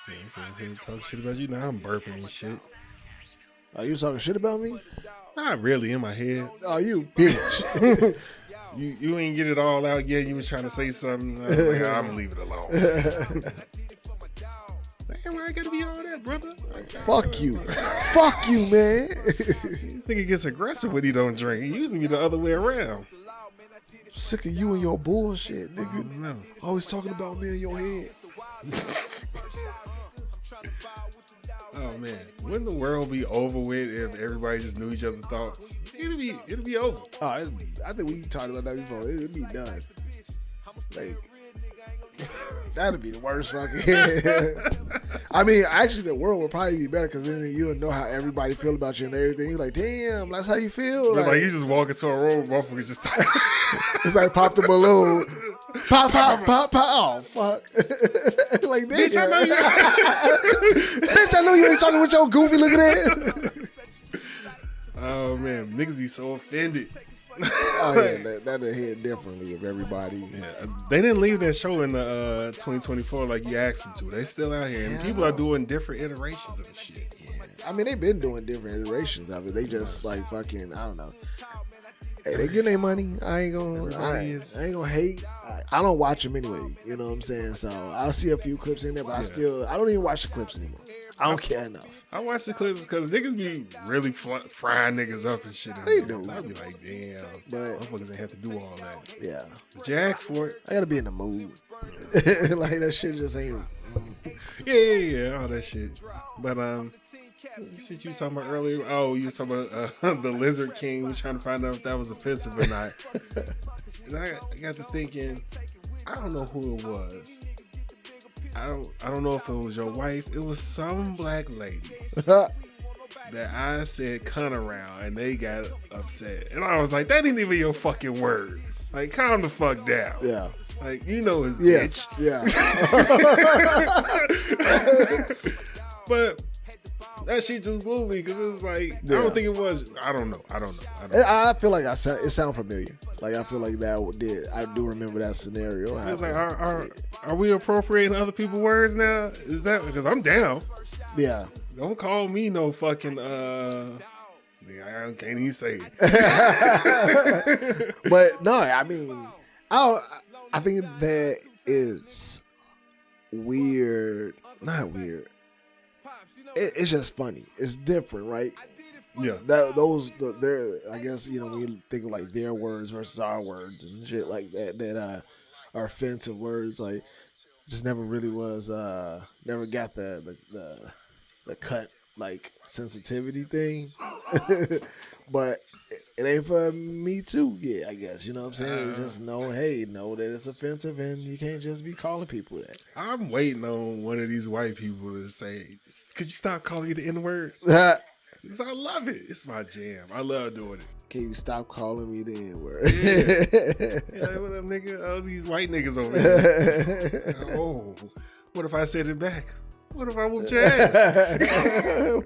Yeah, I'm sitting here talking shit about you. Now I'm burping and shit. Are you talking shit about me? Not really in my head. Oh, you bitch. You ain't get it all out yet. You was trying to say something. I was like, I'm gonna leave it alone. Damn, why I gotta be all that, brother? Fuck you. Fuck you, man. This nigga gets aggressive when he don't drink. He used to be the other way around. Sick of you and your bullshit, nigga. No. Always talking about me in your head. Oh man, wouldn't the world be over with if everybody just knew each other's thoughts? It'll be over. Oh, I think we talked about that before. It'd be done. Like, that'd be the worst fucking. I mean, actually, the world would probably be better because then you'll know how everybody feel about you and everything. You're like, damn, that's how you feel. Like you just walk into a room, motherfuckers just. It's like pop the balloon. Pop, pop, pop, pop. Oh, fuck. Like, bitch, I know you. Bitch, I know you ain't talking with your goofy looking ass. Oh, man. Niggas be so offended. Oh, yeah. That'll hit differently if everybody. Yeah, they didn't leave that show in the 2024 like you asked them to. They still out here. And people are doing different iterations of the shit. Yeah. I mean, they've been doing different iterations of it. They just, like, fucking, I don't know. Hey, they getting their money. I ain't gonna hate. I don't watch them anyway. You know what I'm saying? So I'll see a few clips in there, but I don't even watch the clips anymore. I don't care enough. I watch the clips because niggas be really frying niggas up and shit. They do. I'll be like, damn, but motherfuckers ain't have to do all that. Yeah, but you asked for it. I gotta be in the mood. Like that shit just ain't. Yeah, all that shit. But shit you was talking about earlier. Oh, you was talking about the Lizard King. Was trying to find out if that was offensive or not. And I got to thinking, I don't know who it was. I don't know if it was your wife. It was some black lady that I said cunt around, and they got upset. And I was like, that ain't even your fucking word. Like, calm the fuck down. Yeah. Like, you know it's bitch. Yeah. But that shit just blew me because it was like, I don't think it was. I don't know. I feel like it sound familiar. Like, I feel like I do remember that scenario. It's like, are we appropriating other people's words now? Is that because I'm down? Yeah. Don't call me no fucking I can't even say it. But no, I mean, I think that is weird. Not weird. It's just funny. It's different, right? Yeah. They're, I guess, you know, when you think of like their words versus our words and shit like that are offensive words, like, just never really was, never got the cut, like, sensitivity thing. But it ain't for me too, I guess. You know what I'm saying? Just know that it's offensive and you can't just be calling people that. I'm waiting on one of these white people to say, could you stop calling me the N-word? Because I love it. It's my jam. I love doing it. Can you stop calling me the N-word? Yeah, what up, nigga? Oh, these white niggas over here. Oh, what if I said it back? What if I whooped your ass? Hell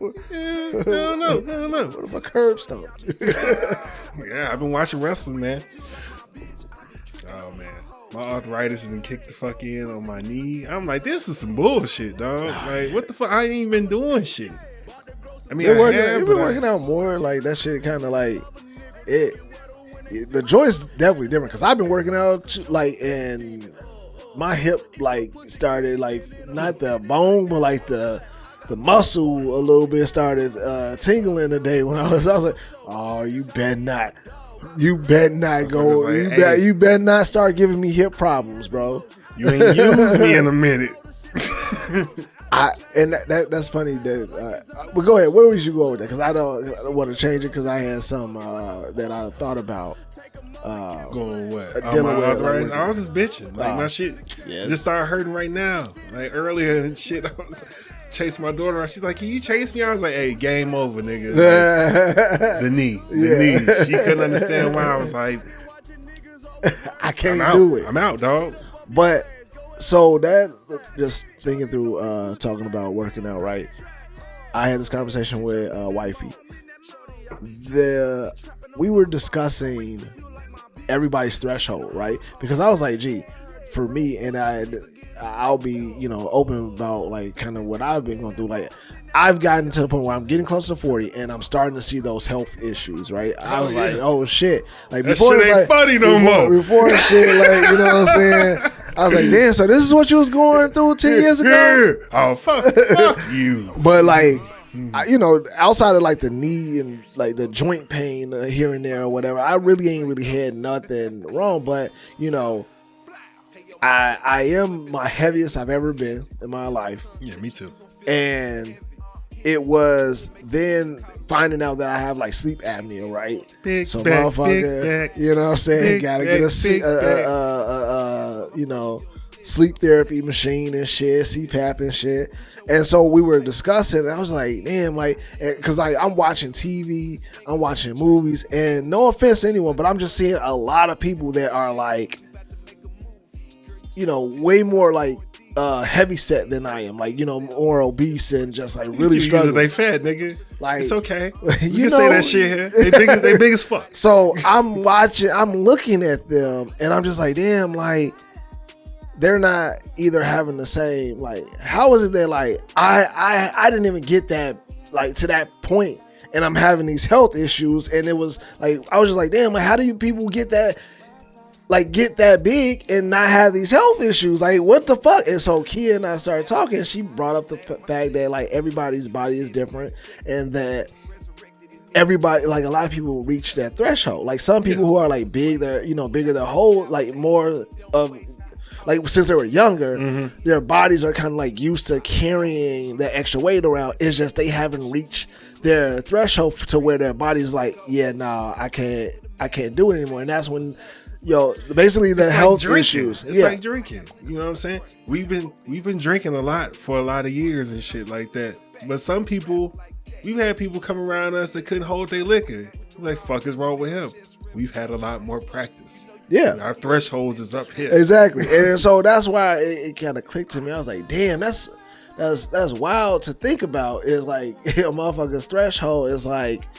no. What if I curb stomp? Yeah, I've been watching wrestling, man. Oh, man. My arthritis done kicked the fuck in on my knee. I'm like, this is some bullshit, dog. Like, what the fuck? I ain't even been doing shit. I mean, you've been working out more. Like, that shit kind of like it. The joint's definitely different because I've been working out like, and my hip like started like not the bone, but like the muscle a little bit started tingling today when I was like, oh, you better not go. Like, you better not start giving me hip problems, bro. You ain't used me in a minute. That's funny. But go ahead. Where we should go with that? Because I don't want to change it because I had some that I thought about. Going what? Dealing with arthritis. I was just bitching. Like my shit just started hurting right now. Like earlier and shit, I was chasing my daughter. She's like, "Can you chase me?" I was like, "Hey, game over, nigga." Like, the knee. She couldn't understand why. I was like, "I can't do it. I'm out, dog." But so that just thinking through talking about working out, right? I had this conversation with wifey. We were discussing everybody's threshold, right? Because I was like, gee, for me, and I I'll be, open about like kind of what I've been going through. Like I've gotten to the point where I'm getting close to 40 and I'm starting to see those health issues, right? I was like, oh shit. Like that before shit ain't like, funny no more. Before shit, like, you know what I'm saying? I was like, damn, so this is what you was going through 10 years ago? Oh, fuck you. But like, outside of like the knee and like the joint pain here and there or whatever, I really ain't really had nothing wrong. But, I am my heaviest I've ever been in my life. Yeah, me too. And it was then finding out that I have like sleep apnea, right? Big so back, motherfucker, big back, you know what I'm saying? big Gotta back, get a sleep therapy machine and shit, CPAP and shit. And so we were discussing, and I was like, damn, like, because like I'm watching TV, I'm watching movies, and no offense to anyone, but I'm just seeing a lot of people that are like, way more like heavy set than I am, like, more obese and just like really struggling. They fat, nigga. Like, it's okay. You can say that shit here. They big as fuck. So I'm looking at them, and I'm just like, damn, like, they're not either having the same, like, how is it that like I didn't even get that, like, to that point, and I'm having these health issues, and it was like, I was just like, damn, like, how do you people get that, like, get that big and not have these health issues? Like, what the fuck? And so Kia and I started talking. She brought up the fact that like everybody's body is different, and that everybody, like, a lot of people reach that threshold. Like some people who are like big, they're bigger, the whole like more of, like, since they were younger, their bodies are kind of like used to carrying that extra weight around. It's just they haven't reached their threshold to where their body's like, yeah, nah, I can't do it anymore. And that's when, basically the health issues. It's like drinking. You know what I'm saying? We've been drinking a lot for a lot of years and shit like that. But some people, we've had people come around us that couldn't hold their liquor. Like, fuck is wrong with him? We've had a lot more practice. Yeah, our thresholds is up here. Exactly, and so that's why it kind of clicked to me. I was like, damn, that's wild to think about. Is like a motherfucker's threshold is like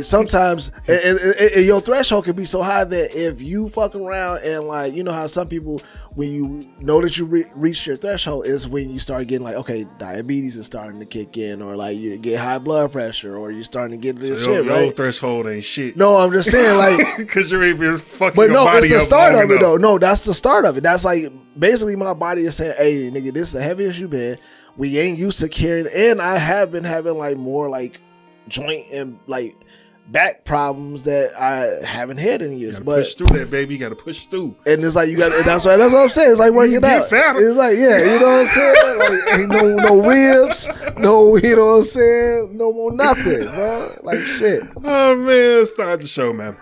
sometimes and your threshold can be so high that if you fuck around and, like, you know how some people, when you know that you reached your threshold, is when you start getting like, okay, diabetes is starting to kick in, or like you get high blood pressure, or you're starting to get this shit, right? Your threshold ain't shit. No, I'm just saying, like, because you're even fucking. But no, body it's the up start of it enough. though. No, that's the start of it. That's like basically my body is saying, hey, nigga, this is the heaviest you been. We ain't used to carrying, and I have been having like more like joint and like back problems that I haven't had in years. But push through that, baby. You gotta push thugh. And it's like you got. That's what I'm saying. It's like working out. Fatter. It's like, yeah, you know what I'm saying. Like, ain't no ribs, no, you know what I'm saying. No more nothing, bro. Like shit. Oh man, start the show, man.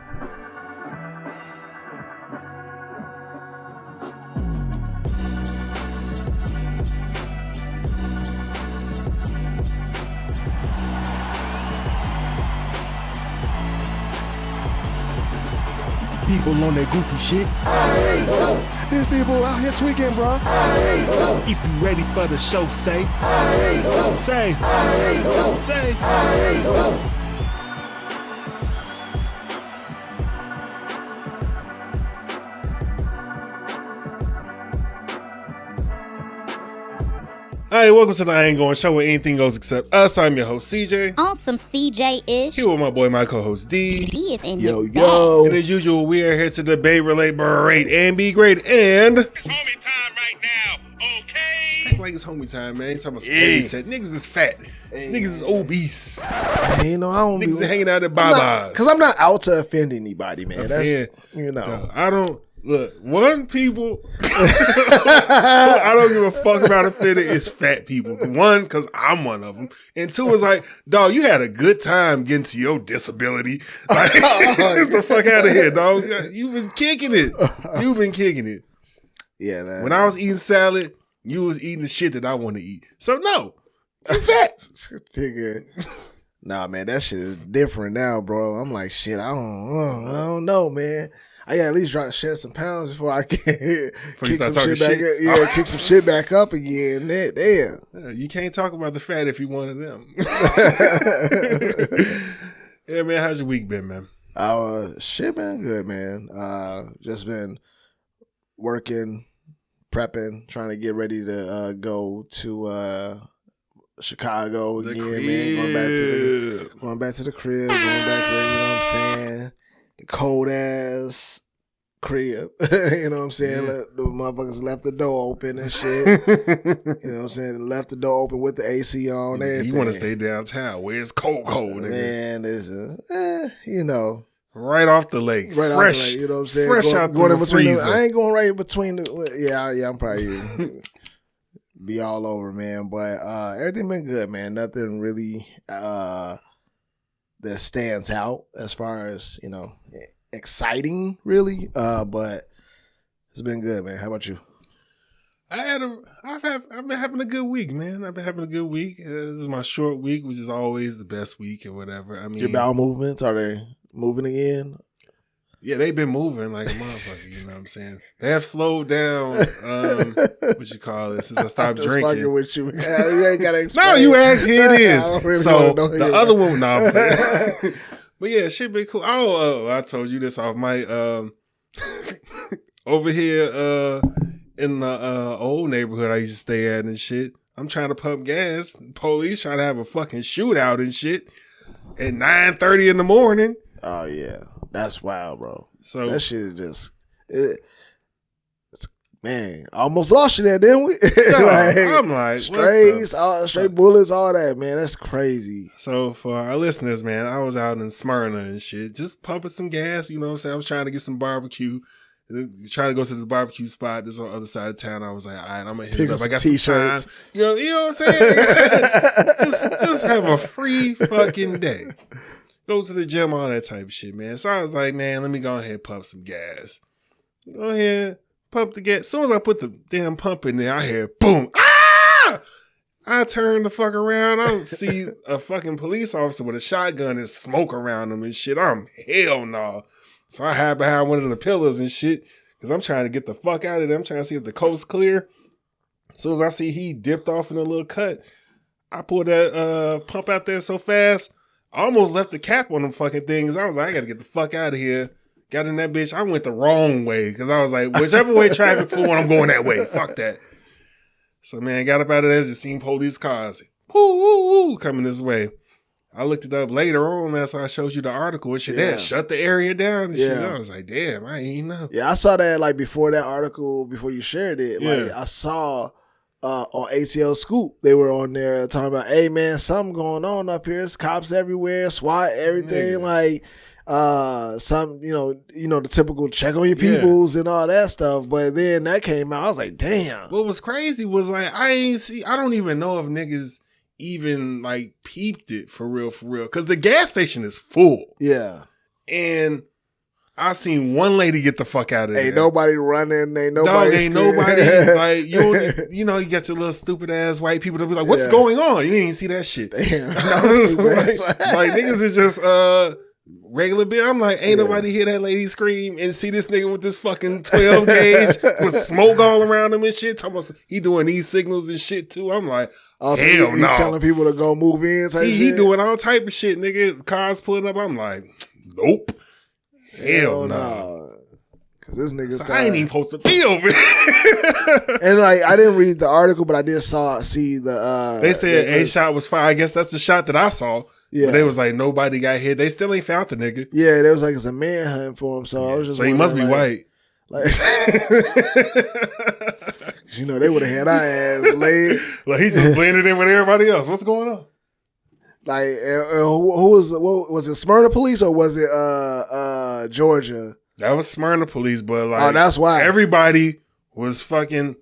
People on that goofy shit. These people out here tweaking, bro. If you ready for the show, say. Say. Hey, welcome to the I Ain't Going Show where anything goes except us. I'm your host, CJ. On some CJ-ish. Here with my boy, my co-host, D. D is in Yo, his yo. bag. And as usual, we are here to debate, relate, berate, and be great. And It's homie time right now, okay? act like it's homie time, man. He's talking about some heavy set. Niggas is fat. Niggas is obese. You know, I don't Niggas be is hanging out at Baba's. because I'm not out to offend anybody, man. That's No, I don't. Look, people I don't give a fuck about offending is fat people. One, because I'm one of them. And two, is like, dog, you had a good time getting to your disability. Like, get the fuck out of here, dog. You've been kicking it. Yeah, man. When I was eating salad, you was eating the shit that I want to eat. So, no, you fat. Nigga. Nah, man, that shit is different now, bro. I'm like, shit, I don't know, man. I gotta at least shed some pounds before I can kick some shit back up. Yeah, kick some shit back up again. Damn. You can't talk about the fat if you one of them. Yeah, man, how's your week been, man? Shit been good, man. Just been working prepping, trying to get ready to go to Chicago The again, crib. man. Going back to the crib, going back to, you know what I'm saying, the cold ass crib. You know what I'm saying? Yeah. The motherfuckers left the door open and shit. You know what I'm saying? Left the door open with the AC on. Everything. You want to stay downtown where it's cold, nigga. Man, this you know. Right off the lake. Right fresh. out the lake, you know what I'm saying? Fresh out going the in between freezer. I ain't going right in between the yeah, I'm probably you. Be all over, man. But everything been good, man. Nothing really that stands out as far as, you know, exciting, really. But it's been good, man. How about you? I've been having a good week, man. I've been having a good week. This is my short week, which is always the best week or whatever. I mean, Your bowel movements, are they moving again? yeah, they've been moving like a motherfucker. You know what I'm saying? They have slowed down. What you call it? Since I stopped Just drinking. fucking with you. You ain't gotta explain. No, you asked. Here it is. I don't really So wanna know the here. other one, no. But yeah, shit been cool. Oh, I told you this off my over here in the old neighborhood I used to stay at and shit. I'm trying to pump gas. Police trying to have a fucking shootout and shit at 9:30 in the morning. Oh yeah, that's wild, bro. So That shit is just, man, I almost lost you there, didn't we? I'm like, straight bullets, all that, man. That's crazy. So for our listeners, man, I was out in Smyrna and shit, just pumping some gas. You know what I'm saying? I was trying to get some barbecue. Trying to go to this barbecue spot that's on the other side of town. I was like, all right, I'm gonna hit Pick it up up. I some got t-shirts. some time. You know what I'm saying? just have a free fucking day. Go to the gym, all that type of shit, man. So I was like, man, let me go ahead and pump some gas. Go ahead, pump the gas. As soon as I put the damn pump in there, I hear boom. Ah! I turn the fuck around. I don't see a fucking police officer with a shotgun and smoke around him and shit. I'm hell no. So I hide behind one of the pillars and shit because I'm trying to get the fuck out of there. I'm trying to see if the coast's clear. As soon as I see he dipped off in a little cut, I pulled that pump out there so fast, I almost left the cap on them fucking things. I was like, I gotta get the fuck out of here. Got in that bitch. I went the wrong way because I was like, whichever way traffic flowing, I'm going that way. Fuck that. So man, got up out of there, just seen police cars, woo, woo, woo, coming this way. I looked it up later on. That's why I showed you the article and shit. They had shut the area down and shit. I was like, damn, I ain't know. Yeah, I saw that like before that article, before you shared it. Like Yeah. I saw on ATL Scoop, they were on there talking about, hey man, something going on up here. It's cops everywhere, SWAT, everything. Nigga. Like some, you know, the typical check on your peoples and all that stuff. But then that came out, I was like, damn. What was crazy was like, I don't even know if niggas even like peeped it for real. Cause the gas station is full. Yeah. And I seen one lady get the fuck out of there. Ain't nobody running. Ain't nobody. Dog, ain't screaming. nobody. Like, you know, you got your little stupid ass white people that be like, what's going on? You didn't even see that shit. Damn. like niggas is just regular bit. I'm like, ain't nobody hear that lady scream and see this nigga with this fucking 12 gauge with smoke all around him and shit. Talking about he doing these signals and shit too. I'm like, Also, hell he no. telling people to go move in. He shit. doing all type of shit, nigga. Cars pulling up. I'm like, nope. Hell no. Cause this nigga So I ain't even supposed to be over here. And like I didn't read the article, but I did see the They said a shot was fired. I guess that's the shot that I saw. Yeah. But they was like, nobody got hit. They still ain't found the nigga. Yeah, there was like it's a manhunt for him. So I was just So he must be wondering, white. Like you know, they would have had our ass laid. Like he just blended in with everybody else. What's going on? Like who was it Smyrna police or was it Georgia? That was Smyrna police, but like that's why everybody was fucking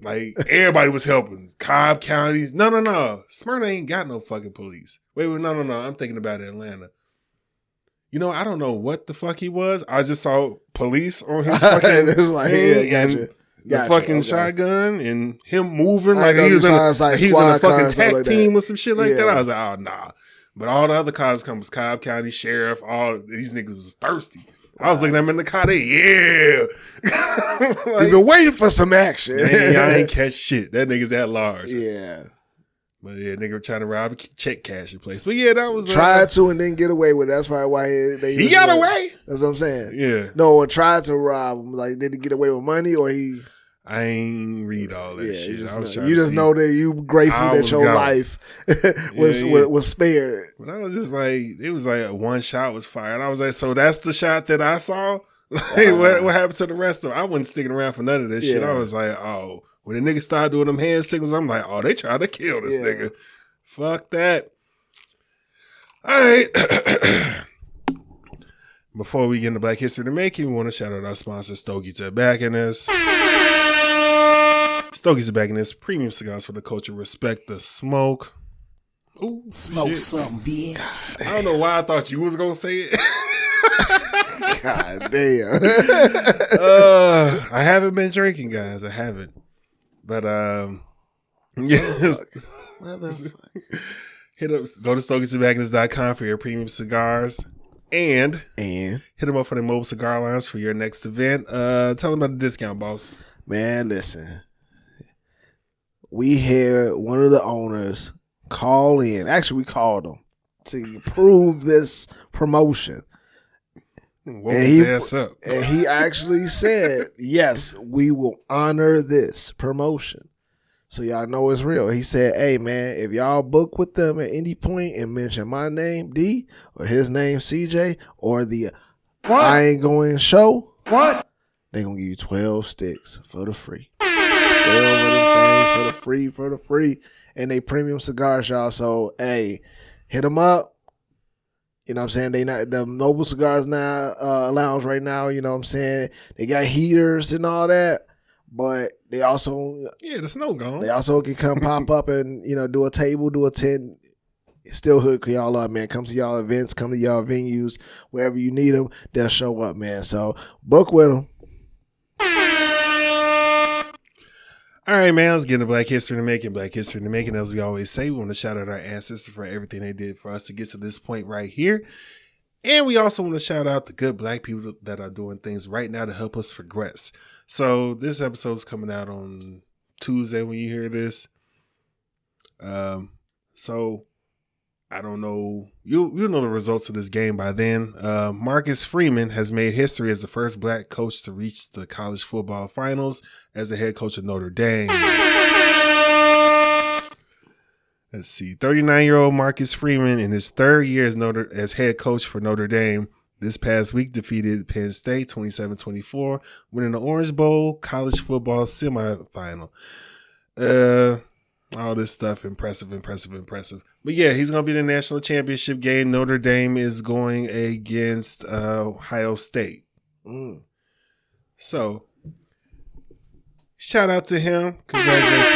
like everybody was helping. Cobb County. No. Smyrna ain't got no fucking police. Wait, no. I'm thinking about Atlanta. You know, I don't know what the fuck he was. I just saw police on his fucking It was like, thing yeah, and the fucking shotgun and him moving I like know he was in sounds like he's in a squad fucking cars, stuff tag like team that. or some shit like that. Yeah. I was like, oh nah. But all the other cars come was Cobb County Sheriff. All these niggas was thirsty. I was looking at them in the car. They like, We've been waiting for some action. y'all ain't catch shit. That nigga's at large. Yeah. But yeah, nigga trying to rob a check cashing place. But yeah, that was Tried to and didn't get away with it. That's probably why he got away. That's what I'm saying. Yeah. No, or tried to rob him. Like, did he get away with money or he? I ain't read all that shit. You I was just know that you grateful that your life was spared. But I was just like, it was like one shot was fired. I was like, so that's the shot that I saw? Like, what happened to the rest of it? I wasn't sticking around for none of this shit. I was like, oh, when the nigga started doing them hand signals, I'm like, oh, they tried to kill this nigga. Fuck that. All right. Before we get into Black History in the Making, we want to shout out our sponsor, Stogies, are backing us. Stogies are backing us. Premium cigars for the culture. Respect the smoke. Ooh, smoke shit. some, bitch. I don't know why I thought you was gonna say it. God damn. I haven't been drinking, guys. I haven't. But yes. Hit up, go to StogiesandBaggins.com for your premium cigars. And hit them up for the mobile cigar lounge for your next event. Tell them about the discount, boss. Man, listen. We had one of the owners call in. Actually, we called him to approve this promotion. Woke his ass up. And he actually said, yes, we will honor this promotion. So y'all know it's real. He said, hey, man, if y'all book with them at any point and mention my name, D, or his name, CJ, or the I Ain't Going show, they going to give you 12 sticks for the free. 12 of them things for the free. And they premium cigars, y'all. So, hey, hit them up. You know what I'm saying? They not the Noble Cigars now lounge right now, you know what I'm saying? They got heaters and all that. But they also the snow gone. They also can come pop up and, you know, do a table, do a tent. Still hook y'all up, man. Come to y'all events, come to y'all venues, wherever you need them, they'll show up, man. So book with them. All right, man. Let's get into Black History in the Making. Black History in the Making, as we always say, we want to shout out our ancestors for everything they did for us to get to this point right here. And we also want to shout out the good Black people that are doing things right now to help us progress. So this episode is coming out on Tuesday when you hear this. So I don't know. You'll know the results of this game by then. Marcus Freeman has made history as the first Black coach to reach the college football finals as the head coach of Notre Dame. Let's see. 39-year-old Marcus Freeman, in his third year as head coach for Notre Dame, this past week defeated Penn State 27-24, winning the Orange Bowl college football semifinal. All this stuff, impressive. But yeah, he's going to be in the national championship game. Notre Dame is going against Ohio State. So, shout out to him. Congratulations to him.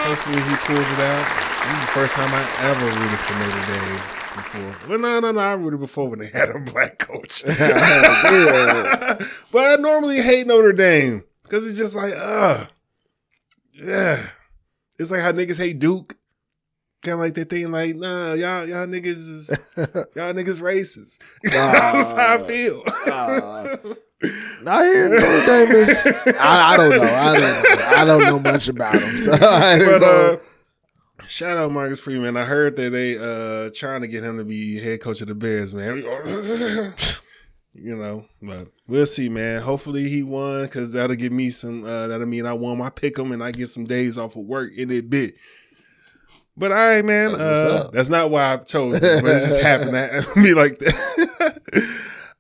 Hopefully he pulls it out. This is the first time I ever rooted for Notre Dame before. Well, no. I rooted before when they had a Black coach. But I normally hate Notre Dame because it's just like, yeah. It's like how niggas hate Duke. Kind of like that thing like, nah, y'all niggas racist. That's how I feel. Not here. Notre Dame is. I don't know. I don't know much about him. So shout out Marcus Freeman. I heard that they trying to get him to be head coach of the Bears, man. You know, but we'll see, man. Hopefully he won because that'll give me some. That'll mean I won my pick'em and I get some days off of work in it bit. But all right, man. That's not why I chose this, but it just happened to me like that.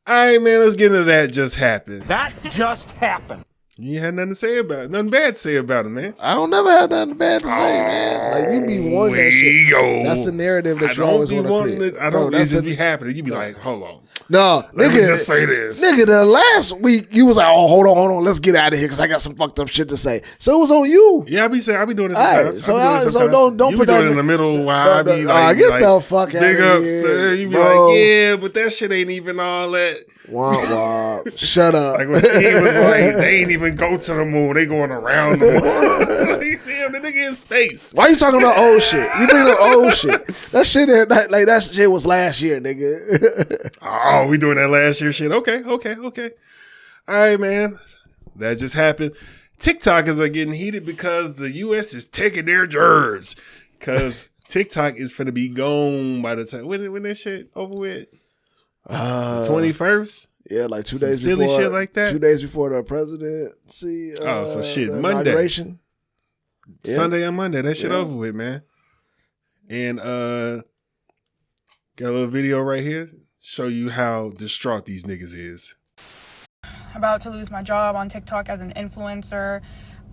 All right, man. Let's get into that. Just happened. That just happened. You had nothing to say about it. Nothing bad to say about it, man. I don't never have nothing bad to say, man. Like, you be wanting that shit. Go. That's the narrative that you always want to create. I don't. It just be happening. You be like, hold on. No, Let me just say this. Nigga, the last week you was like, oh, hold on, let's get out of here because I got some fucked up shit to say. So it was on you. Yeah, I be doing this sometimes. Right, so don't you put that in the middle while I be like, get the fuck out of here. You be like, yeah, but that shit ain't even all that. Wah. Shut up. Like when Steve was like, they ain't even go to the moon. They going around the moon. Like, damn, the nigga in space. Why you talking about old shit? You bring up old shit. That shit was last year, nigga. Oh, we doing that last year shit. Okay. All right, man. That just happened. TikTokers are getting heated because the U.S. is taking their germs. Because TikTok is finna be gone by the time when that shit over with. 21st. Yeah, like 2 Some days silly before, shit like that? 2 days before the presidency. So shit, the Monday. inauguration. Yeah. Sunday and Monday. That shit Yeah. over with, man. And got a little video right here. Show you how distraught these niggas is. About to lose my job on TikTok as an influencer.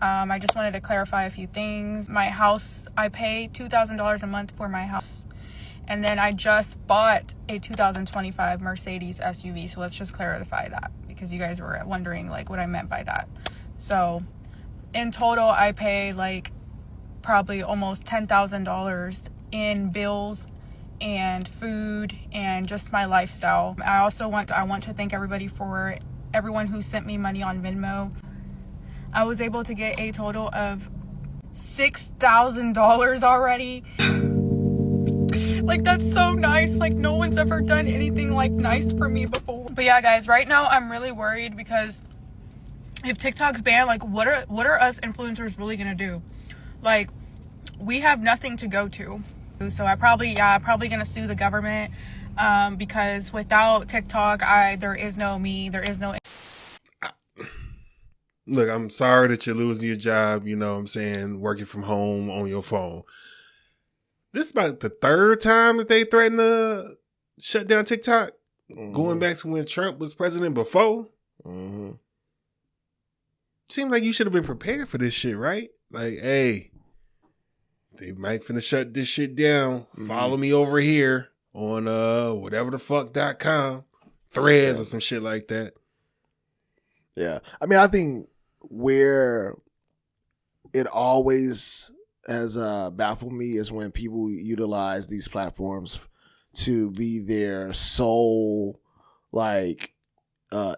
I just wanted to clarify a few things. My house, I pay $2,000 a month for my house. And then I just bought a 2025 Mercedes SUV. So let's just clarify that because you guys were wondering like what I meant by that. So in total, I pay like probably almost $10,000 in bills and food and just my lifestyle. I want to thank everyone who sent me money on Venmo. I was able to get a total of $6,000 already. Like, that's so nice. Like, no one's ever done anything like nice for me before. But yeah, guys, right now I'm really worried because if TikTok's banned, like, what are us influencers really gonna do? Like, we have nothing to go to. So I'm probably gonna sue the government because without TikTok, there is no me. There is no. Look, I'm sorry that you're losing your job, you know what I'm saying, working from home on your phone. This is about the third time that they threatened to shut down TikTok, going back to when Trump was president before. Mm-hmm. Seems like you should have been prepared for this shit, right? Like, hey, they might finna shut this shit down. Follow me over here on whateverthefuck.com, Threads or some shit like that. Yeah. I mean, I think where it always has baffled me is when people utilize these platforms to be their sole like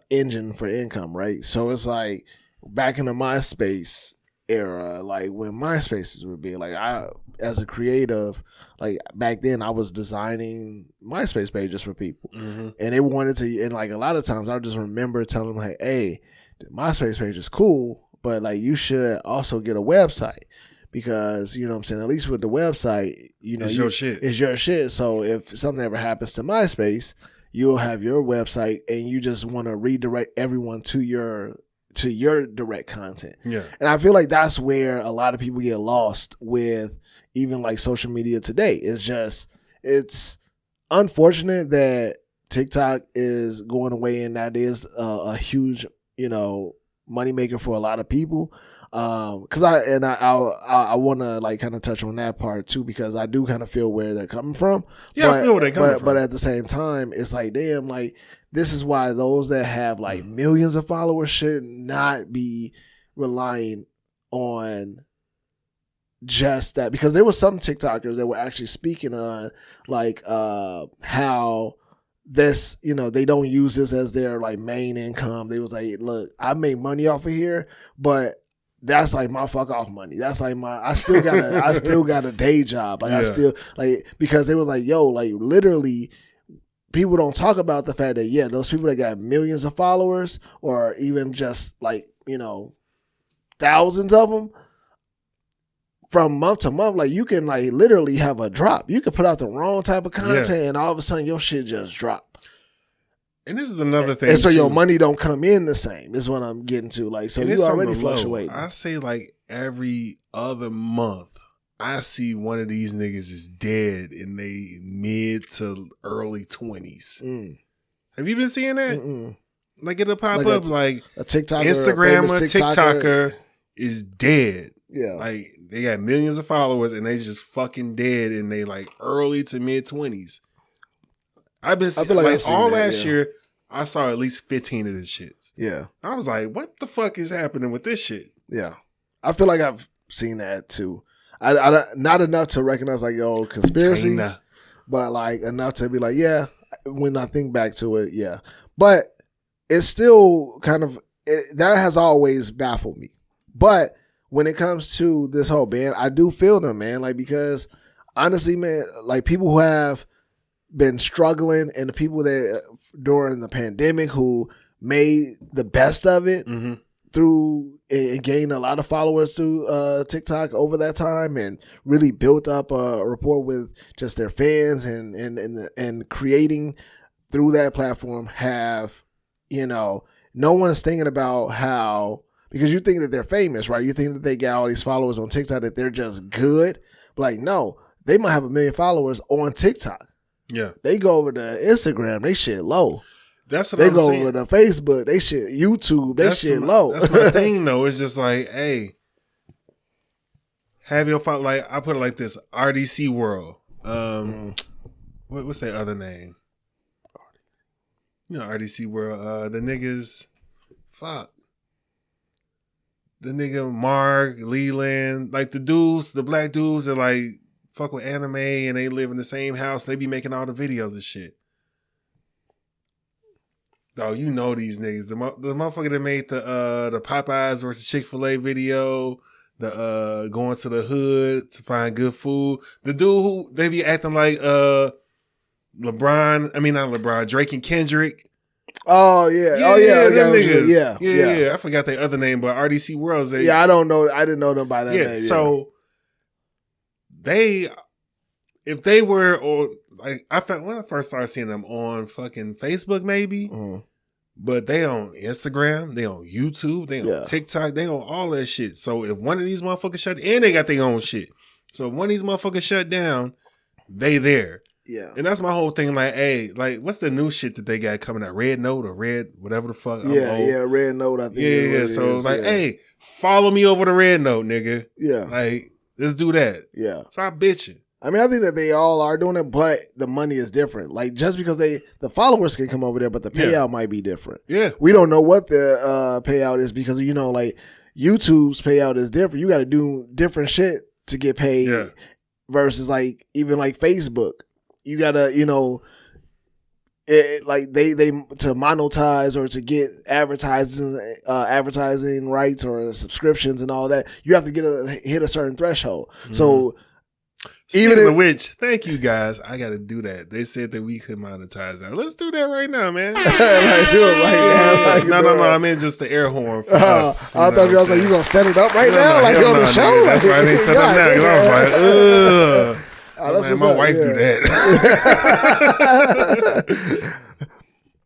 engine for income, right? So it's like back in the MySpace era, like when MySpaces were big, like I, as a creative, like back then I was designing MySpace pages for people, and they wanted to, and like a lot of times I just remember telling them, like, hey, the MySpace page is cool, but like you should also get a website. Because, you know what I'm saying, at least with the website, you know, It's your shit. It's your shit. So if something ever happens to MySpace, you'll have your website and you just want to redirect everyone to your direct content. Yeah. And I feel like that's where a lot of people get lost with even like social media today. It's unfortunate that TikTok is going away and that is a huge, you know, moneymaker for a lot of people. Cause I want to like kind of touch on that part too, because I do kind of feel where they're coming from. Yeah, I feel where they're coming from. But at the same time, it's like, damn, like this is why those that have like millions of followers should not be relying on just that, because there was some TikTokers that were actually speaking on like how this, you know, they don't use this as their like main income. They was like, look, I make money off of here, but that's like my fuck off money. That's like I still got a day job. Like I still like, because they was like, yo, like literally people don't talk about the fact that, yeah, those people that got millions of followers or even just like, you know, thousands of them, from month to month, like you can like literally have a drop. You could put out the wrong type of content and all of a sudden your shit just drop. And this is another thing. And so too. your money don't come in the same. Is what I'm getting to. Like, so And you it's already on the low. fluctuating. I say like every other month, I see one of these niggas is dead in they mid to early 20s. Have you been seeing that? Mm-mm. Like it'll pop Like up like a TikToker, Instagrammer, a famous TikToker is dead. Yeah. Like they got millions of followers and they just fucking dead in they like early to mid 20s. I've been I feel like I've seen all that, last year, I saw at least 15 of these shits. Yeah. I was like, what the fuck is happening with this shit? Yeah. I feel like I've seen that too. I not enough to recognize like, yo, conspiracy, Kinda. but like enough to be like, yeah, when I think back to it, yeah. But it's still kind of, that has always baffled me. But when it comes to this whole ban, I do feel them, man. Like, because honestly, man, like people who have been struggling and the people that during the pandemic who made the best of it through and gained a lot of followers through TikTok over that time and really built up a rapport with just their fans and creating through that platform have, you know, no one's thinking about how, because you think that they're famous, right? You think that they got all these followers on TikTok, that they're just good. But like, no, they might have 1 million followers on TikTok. Yeah. They go over to Instagram, they shit low. That's what They I'm go saying. over to Facebook, they shit YouTube, they shit low. That's my thing, though. It's just like, hey, have your follow. Like, I put it like this: RDC World. What's that other name? You know, RDC World. The niggas, fuck. The nigga Mark Leland, like the dudes, the black dudes that like fuck with anime and they live in the same house. They be making all the videos and shit. Oh, you know these niggas. The motherfucker that made the Popeyes versus Chick-fil-A video, the going to the hood to find good food. The dude who they be acting like Drake and Kendrick. Oh yeah, them niggas. Yeah. Yeah. I forgot their other name, but RDC Worlds. I don't know. I didn't know them by that name. Yeah. So if they were, or like I felt when I first started seeing them on fucking Facebook, maybe, but they on Instagram, they on YouTube, they on TikTok, they on all that shit. So if one of these motherfuckers shut, and they got their own shit. So if one of these motherfuckers shut down, they there. Yeah. And that's my whole thing. Like, hey, like, what's the new shit that they got coming out? Red Note or Red, whatever the fuck. Red Note, I think. Yeah. So it's like, hey, follow me over to Red Note, nigga. Yeah. Like, let's do that. Yeah. Stop bitching. I mean, I think that they all are doing it, but the money is different. Like, just because the followers can come over there, but the payout might be different. Yeah. We don't know what the payout is because, you know, like, YouTube's payout is different. You got to do different shit to get paid versus, like, even like Facebook. You got to, you know, like they to monetize or to get advertising rights or subscriptions and all that, you have to hit a certain threshold. Mm-hmm. So Speaking of which, thank you guys. I got to do that. They said that we could monetize that. Let's do that right now, man. Like, do it right now. No. I meant just the air horn for us. I thought you was like, you gonna set it up right now, like on the show. Nigga, that's why I didn't set it up now. Because I was like, ugh. That's man, my wife do that.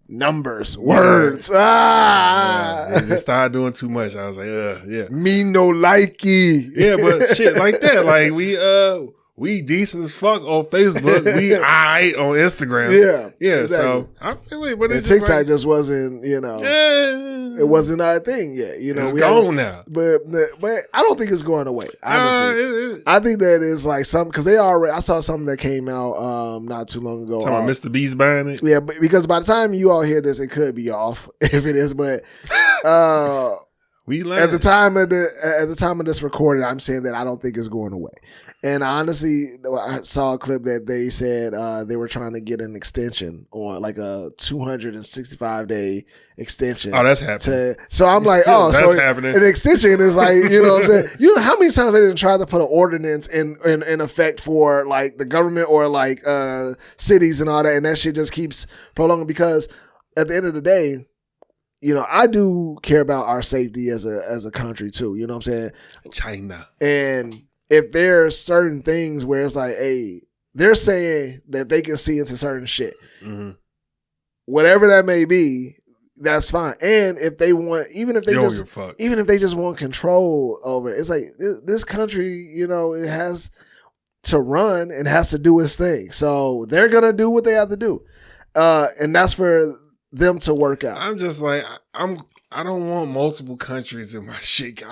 Numbers, words. They started doing too much. I was like, yeah. Me no likey. Yeah, but shit like that. Like we decent as fuck on Facebook. We aight on Instagram. Yeah. Exactly. So I feel it, but it's TikTok just wasn't, you know, it wasn't our thing yet. You know, it's gone now. But I don't think it's going away. Honestly, I think that is like something because I saw something that came out not too long ago. Talking about Mr. Beast buying it. Yeah, but because by the time you all hear this, it could be off if it is. But at the time of this recording, I'm saying that I don't think it's going away. And honestly, I saw a clip that they said they were trying to get an extension on like a 265-day extension. Oh, that's happening. So I'm like, that's so happening. An extension is like, you know what I'm saying? You know how many times they didn't try to put an ordinance in effect for like the government or like cities and all that, and that shit just keeps prolonging because at the end of the day, you know, I do care about our safety as a country too. You know what I'm saying? China. And if there's certain things where it's like, hey, they're saying that they can see into certain shit, whatever that may be, that's fine. And if they want, even if they just want control over it, it's like this country, you know, it has to run and has to do its thing. So they're gonna do what they have to do, and that's for them to work out. I'm just like I don't want multiple countries in my shit.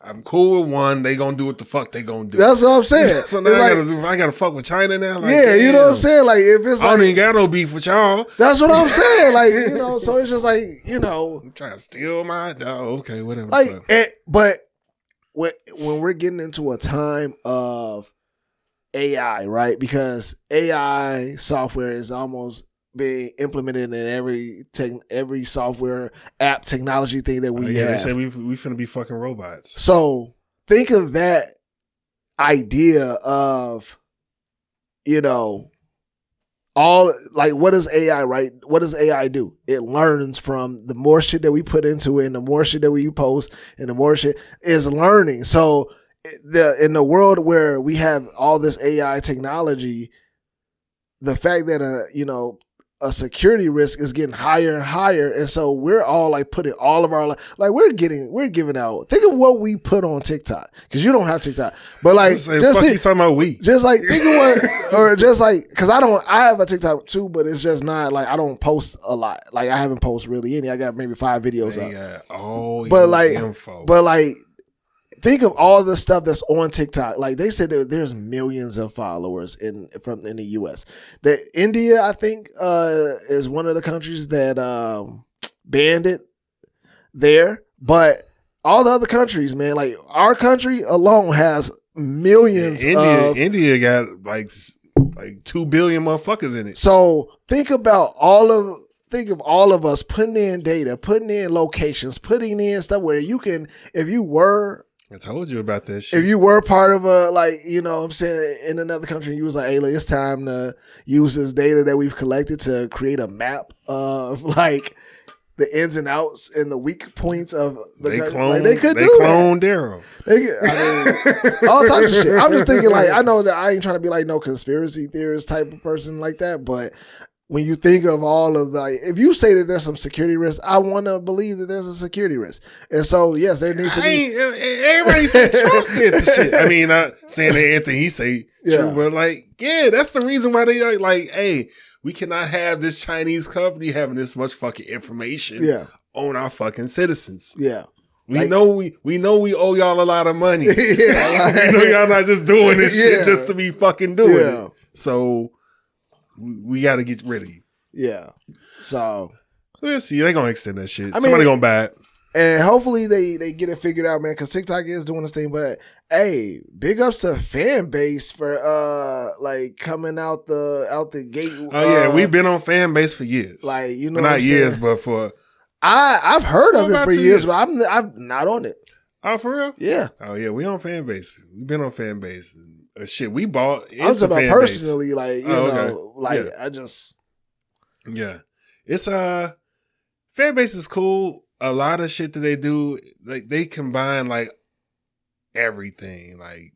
I'm cool with one. They gonna do what the fuck they gonna do. That's what I'm saying. So now I gotta fuck with China now. Like, yeah, you know what I'm saying. Like if it's, I don't even got no beef with y'all. That's what I'm saying. Like, you know, so it's just like, you know, I'm trying to steal my. Oh, okay, whatever. Like, but when we're getting into a time of AI, right? Because AI software is almost being implemented in every software app technology thing that we have. They say we finna be fucking robots. So think of that idea of, you know, all like what is AI, right? What does AI do? It learns from the more shit that we put into it and the more shit that we post and the more shit is learning. So in the world where we have all this AI technology, the fact that you know, a security risk is getting higher and higher, and so we're all like putting all of our like we're giving out. Think of what we put on TikTok, because you don't have TikTok, but like Fuck you talking about we. just like think of what, or just like, because I have a TikTok too, but it's just not like I don't post a lot. Like I haven't posted really any. I got maybe 5 videos up. But like, info. But like, think of all the stuff that's on TikTok. Like they said that there's millions of followers in the US. That India, I think, is one of the countries that banned it there. But all the other countries, man, like our country alone has millions. India got like 2 billion motherfuckers in it. So think about all of us putting in data, putting in locations, putting in stuff where you can, if you were, I told you about that shit. if you were part of a, like, you know what I'm saying, in another country, you was like, hey, look, it's time to use this data that we've collected to create a map of like the ins and outs and the weak points of the country. Like, they cloned Daryl. All types of shit. I'm just thinking, like, I know that I ain't trying to be like no conspiracy theorist type of person like that, but when you think of all of the, like, if you say that there's some security risk, I want to believe that there's a security risk. And so, yes, there needs to be. Everybody said Trump said the shit. I mean, not saying that Anthony he say true, but like, yeah, that's the reason why they like, hey, we cannot have this Chinese company having this much fucking information on our fucking citizens. Yeah. We know we owe y'all a lot of money. We know y'all not just doing this shit just to be fucking doing it. So we got to get rid of you. Yeah. So we'll see. They're gonna extend that shit. Somebody gonna buy it. And hopefully they get it figured out, man, because TikTok is doing this thing. But hey, big ups to fan base for like coming out the gate. Oh yeah, we've been on fan base for years. Like, you know, not years, but for I've heard of it for years, but I'm not on it. Oh, for real? Yeah. Oh yeah, we on fan base. We've been on fan base. Shit, we bought. I'm talking about personally, base. Like, you know, okay. like I just. Yeah, it's fan base is cool. A lot of shit that they do, like they combine like everything, like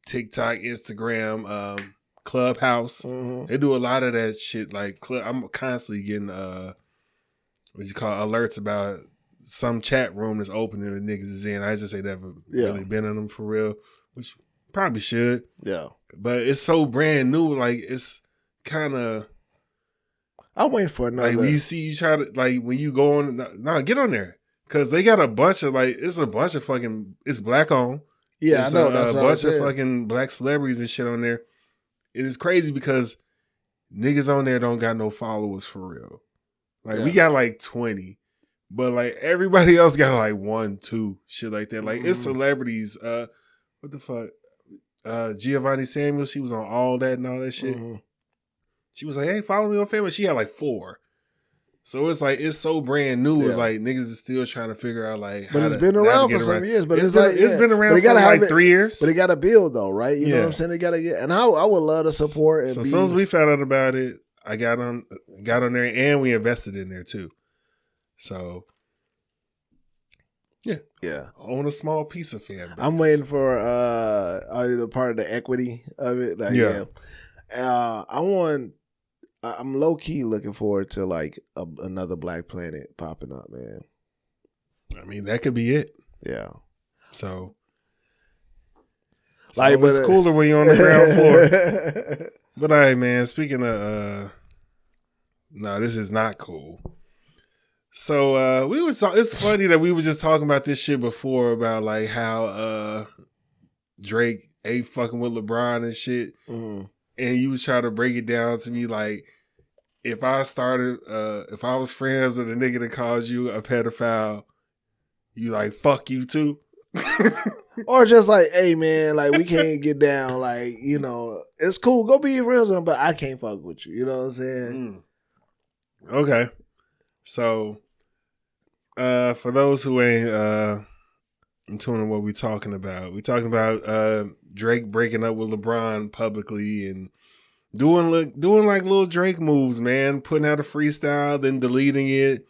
TikTok, Instagram, Clubhouse. Mm-hmm. They do a lot of that shit. Like I'm constantly getting what you call alerts about some chat room that's open and the niggas is in. I just ain't never really been in them for real, which probably should. Yeah, but it's so brand new. Like it's kind of. I'm waiting for another. Like when you see, you try to, like when you go on, get on there. Cause they got a bunch of it's fucking, it's black owned. Yeah, it's I know. That's a bunch of fucking black celebrities and shit on there. It is crazy because niggas on there don't got no followers for real. Like we got like 20, but like everybody else got like 1, 2, shit like that. Like it's celebrities. What the fuck? Giovanni Samuel, she was on all that and all that shit. Mm-hmm. She was like, hey, follow me on Facebook. She had like 4. So it's like, it's so brand new. Yeah. Like niggas is still trying to figure out like how But it's been around for some years. But it's been around for like 3 years. But it got to build though, right? You know what I'm saying? They got to get, and I would love to support. And so as soon as we found out about it, I got on there and we invested in there too. So yeah, own a small piece of fan base. I'm waiting for part of the equity of it. Like, I'm low key looking forward to like another Black Planet popping up, man. I mean, that could be it. Yeah. So like, it's cooler when you're on the ground floor. But all right, man. Speaking of, no, this is not cool. So it's funny that we were just talking about this shit before about like how Drake ain't fucking with LeBron and shit. Mm. And you was trying to break it down to me like, if I was friends with a nigga that calls you a pedophile, you like, fuck you too? Or just like, hey man, like we can't get down, like, you know, it's cool, go be friends with him, but I can't fuck with you. You know what I'm saying? Okay. So, for those who ain't in tune on what we talking about Drake breaking up with LeBron publicly and doing like little Drake moves, man. Putting out a freestyle, then deleting it,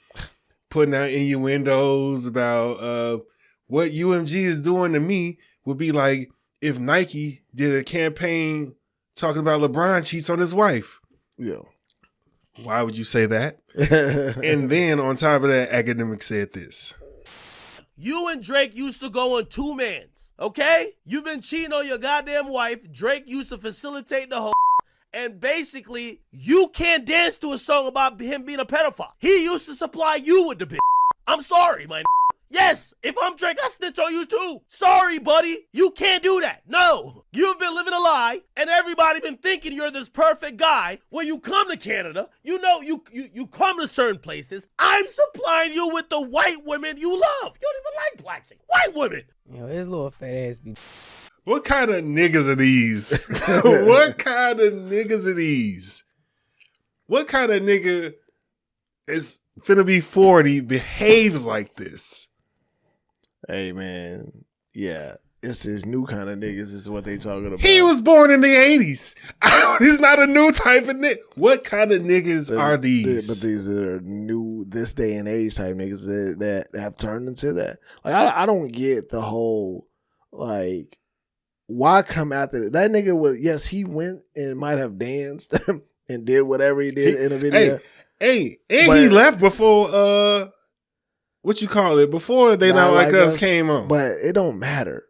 putting out innuendos about what UMG is doing to me would be like if Nike did a campaign talking about LeBron cheats on his wife. Yeah. Why would you say that? And then on top of that, Academic said this. You and Drake used to go on two mans, okay? You've been cheating on your goddamn wife. Drake used to facilitate the whole. And basically, you can't dance to a song about him being a pedophile. He used to supply you with the bitch. I'm sorry, my. Yes, if I'm Drake, I snitch on you too. Sorry, buddy. You can't do that. No. You've been living a lie, and everybody been thinking you're this perfect guy. When you come to Canada, you know you come to certain places. I'm supplying you with the white women you love. You don't even like black chicks. White women. Yo, his little fat ass be. What kind of niggas are these? What kind of niggas are these? What kind of nigga is finna be 40 behaves like this? Hey, man. Yeah. It's this new kind of niggas is what they talking about. He was born in the 80s. He's not a new type of nigga. What kind of niggas are these? But these are new, this day and age type niggas that have turned into that. Like, I don't get the whole, like, why come after that? That nigga was, yes, he went and might have danced and did whatever he did in a video. And he left before, what you call it? Before They Not Like Us came on. But it don't matter.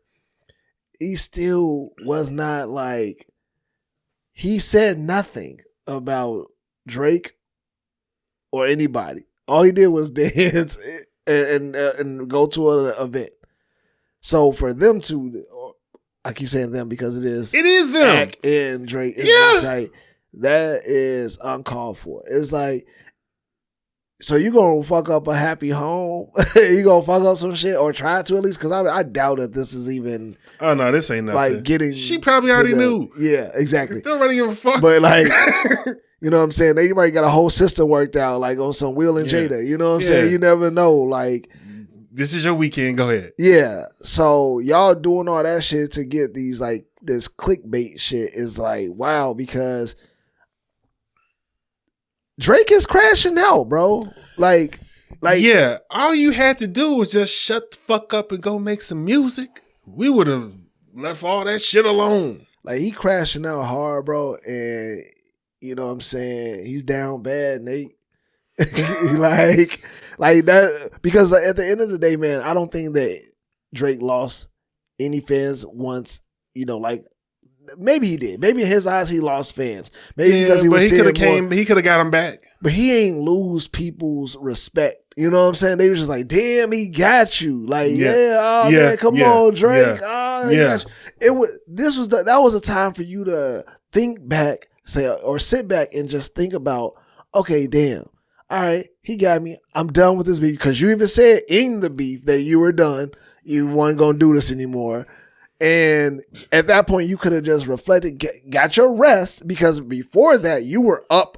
He still was not like, he said nothing about Drake or anybody. All he did was dance and go to an event. So for them to, I keep saying them because it is them. Ak and Drake. Like, that is uncalled for. It's like, so you gonna fuck up a happy home? You gonna fuck up some shit or try to at least? Because I doubt that this is even. Oh no, this ain't nothing. Like getting. She probably already knew. Yeah, exactly. Still already give a fuck. But like, you know what I'm saying? They already got a whole system worked out, like on some Will and Jada. You know what I'm saying? You never know. Like, this is your weekend. Go ahead. Yeah. So y'all doing all that shit to get these like this clickbait shit is like wow, because Drake is crashing out, bro. Like yeah, all you had to do was just shut the fuck up and go make some music. We would have left all that shit alone. Like he crashing out hard, bro, and you know what I'm saying? He's down bad, Nate. like that, because at the end of the day, man, I don't think that Drake lost any fans once, you know, like maybe he did. Maybe in his eyes he lost fans. Maybe because he was he could have got them back. But he ain't lose people's respect. You know what I'm saying? They were just like, damn, he got you. Like, man, come on, Drake. That was a time for you to think back, or sit back and just think about, okay, damn. All right, he got me. I'm done with this beef. Because you even said in the beef that you were done. You weren't going to do this anymore. And at that point, you could have just reflected, got your rest. Because before that, you were up.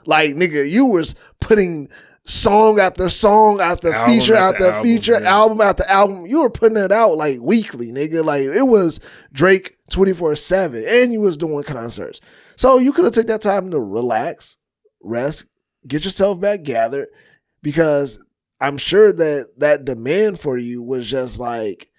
Like, nigga, you was putting song after song after feature after feature, album after album. You were putting it out like weekly, nigga. Like, it was Drake 24/7. And you was doing concerts. So you could have took that time to relax, rest, get yourself back gathered, because I'm sure that demand for you was just like,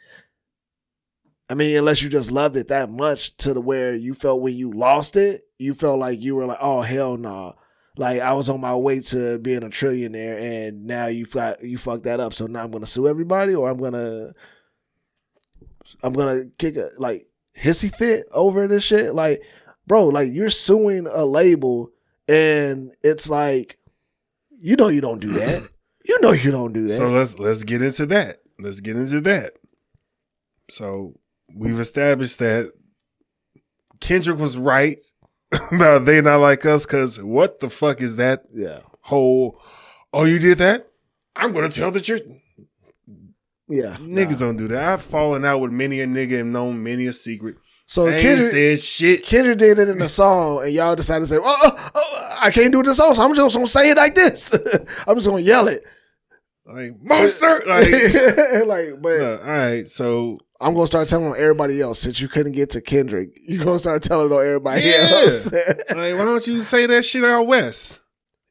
I mean, unless you just loved it that much to the where you felt when you lost it, you felt like you were like, oh, hell no. Nah. Like, I was on my way to being a trillionaire and now you fucked that up. So now I'm going to sue everybody, or I'm going to kick a like hissy fit over this shit. Like, bro, like you're suing a label. And it's like, you know you don't do that. You know you don't do that. So let's get into that. So we've established that Kendrick was right about They Not Like Us, because what the fuck is that whole, oh, you did that? I'm going to tell the truth. Yeah. Niggas don't do that. I've fallen out with many a nigga and known many a secret. So Kendrick said shit. Kendrick did it in the song, and y'all decided to say, I can't do it in the song, so I'm just going to say it like this. I'm just going to yell it. Like, monster! But all right, so I'm going to start telling on everybody else. Since you couldn't get to Kendrick, you're going to start telling on everybody else. Like, why don't you say that shit out west?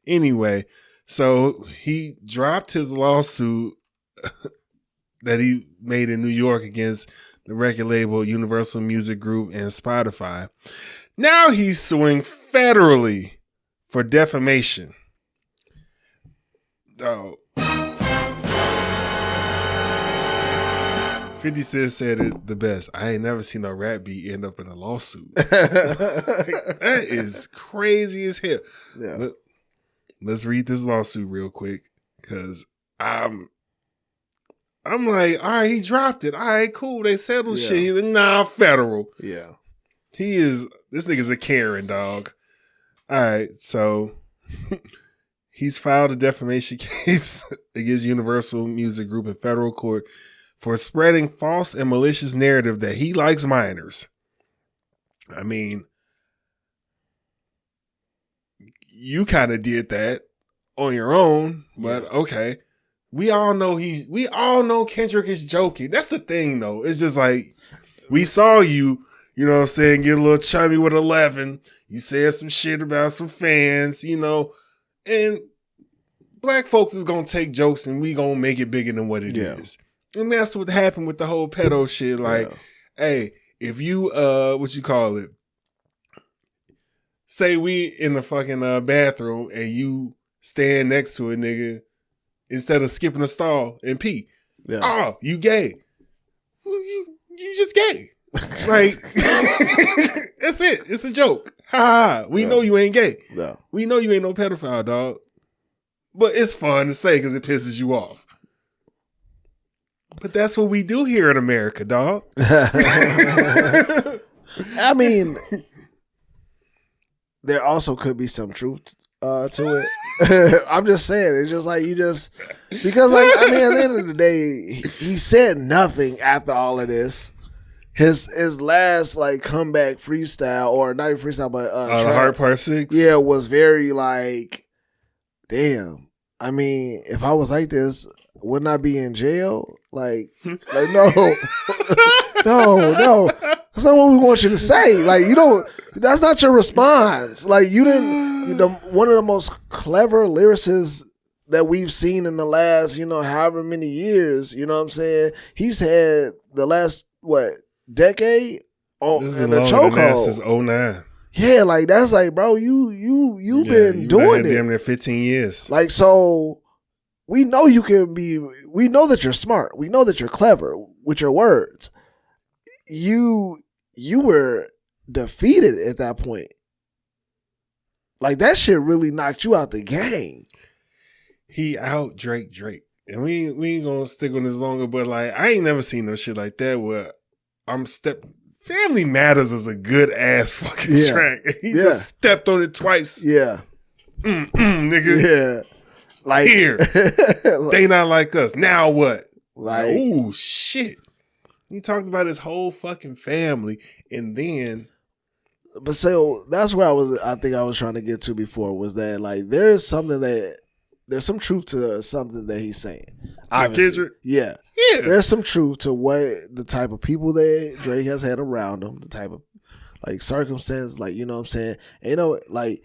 Anyway, so he dropped his lawsuit that he made in New York against the record label Universal Music Group and Spotify. Now he's suing federally for defamation. Oh. 50 Cent said it the best. I ain't never seen a rap beat end up in a lawsuit. That is crazy as hell. Yeah. Let's read this lawsuit real quick because I'm like, all right, he dropped it. All right, cool. They settled shit. He's like, nah, federal. Yeah. This nigga's a Karen, dog. All right, so he's filed a defamation case against Universal Music Group in federal court for spreading false and malicious narrative that he likes minors. I mean, you kind of did that on your own, but okay. We all know Kendrick is joking. That's the thing though. It's just like, we saw you know what I'm saying, get a little chummy with 11. You said some shit about some fans, you know, and black folks is going to take jokes and we going to make it bigger than what it is. And that's what happened with the whole pedo shit. Like, hey, if you, what you call it? Say we in the fucking bathroom and you stand next to a nigga instead of skipping a stall and pee. Yeah. Oh, you gay. Well, you just gay. Like, that's it. It's a joke. Ha ha. We know you ain't gay. No. We know you ain't no pedophile, dog. But it's fun to say because it pisses you off. But that's what we do here in America, dog. I mean, there also could be some truth to it. I'm just saying, it's just like because like, I mean, at the end of the day, he said nothing after all of this. His last like comeback freestyle, or not even freestyle, but the Hard Part 6. Yeah, was very like, damn. I mean, if I was like this, wouldn't I be in jail? Like no, no. That's not what we want you to say. Like, you don't. That's not your response. Like, you didn't. One of the most clever lyricists that we've seen in the last, however many years. You know what I'm saying? He's had the last decade on in the chokehold since 2009. Yeah, like that's like, bro, you've been doing it damn near 15 years. Like, so we know you can be. We know that you're smart. We know that you're clever with your words. You were defeated at that point. Like, that shit really knocked you out the game. He out Drake. And we ain't gonna stick on this longer, but like, I ain't never seen no shit like that where Family Matters is a good ass fucking track. He just stepped on it twice. Yeah. Nigga. Yeah. Like, here. They not like us. Now what? Like, oh shit. He talked about his whole fucking family, and then. But so that's where I think I was trying to get to before, was that like there's some truth to something that he's saying. Kendrick? Yeah. There's some truth to what the type of people that Drake has had around him, the type of like circumstance, like, you know what I'm saying? And, like,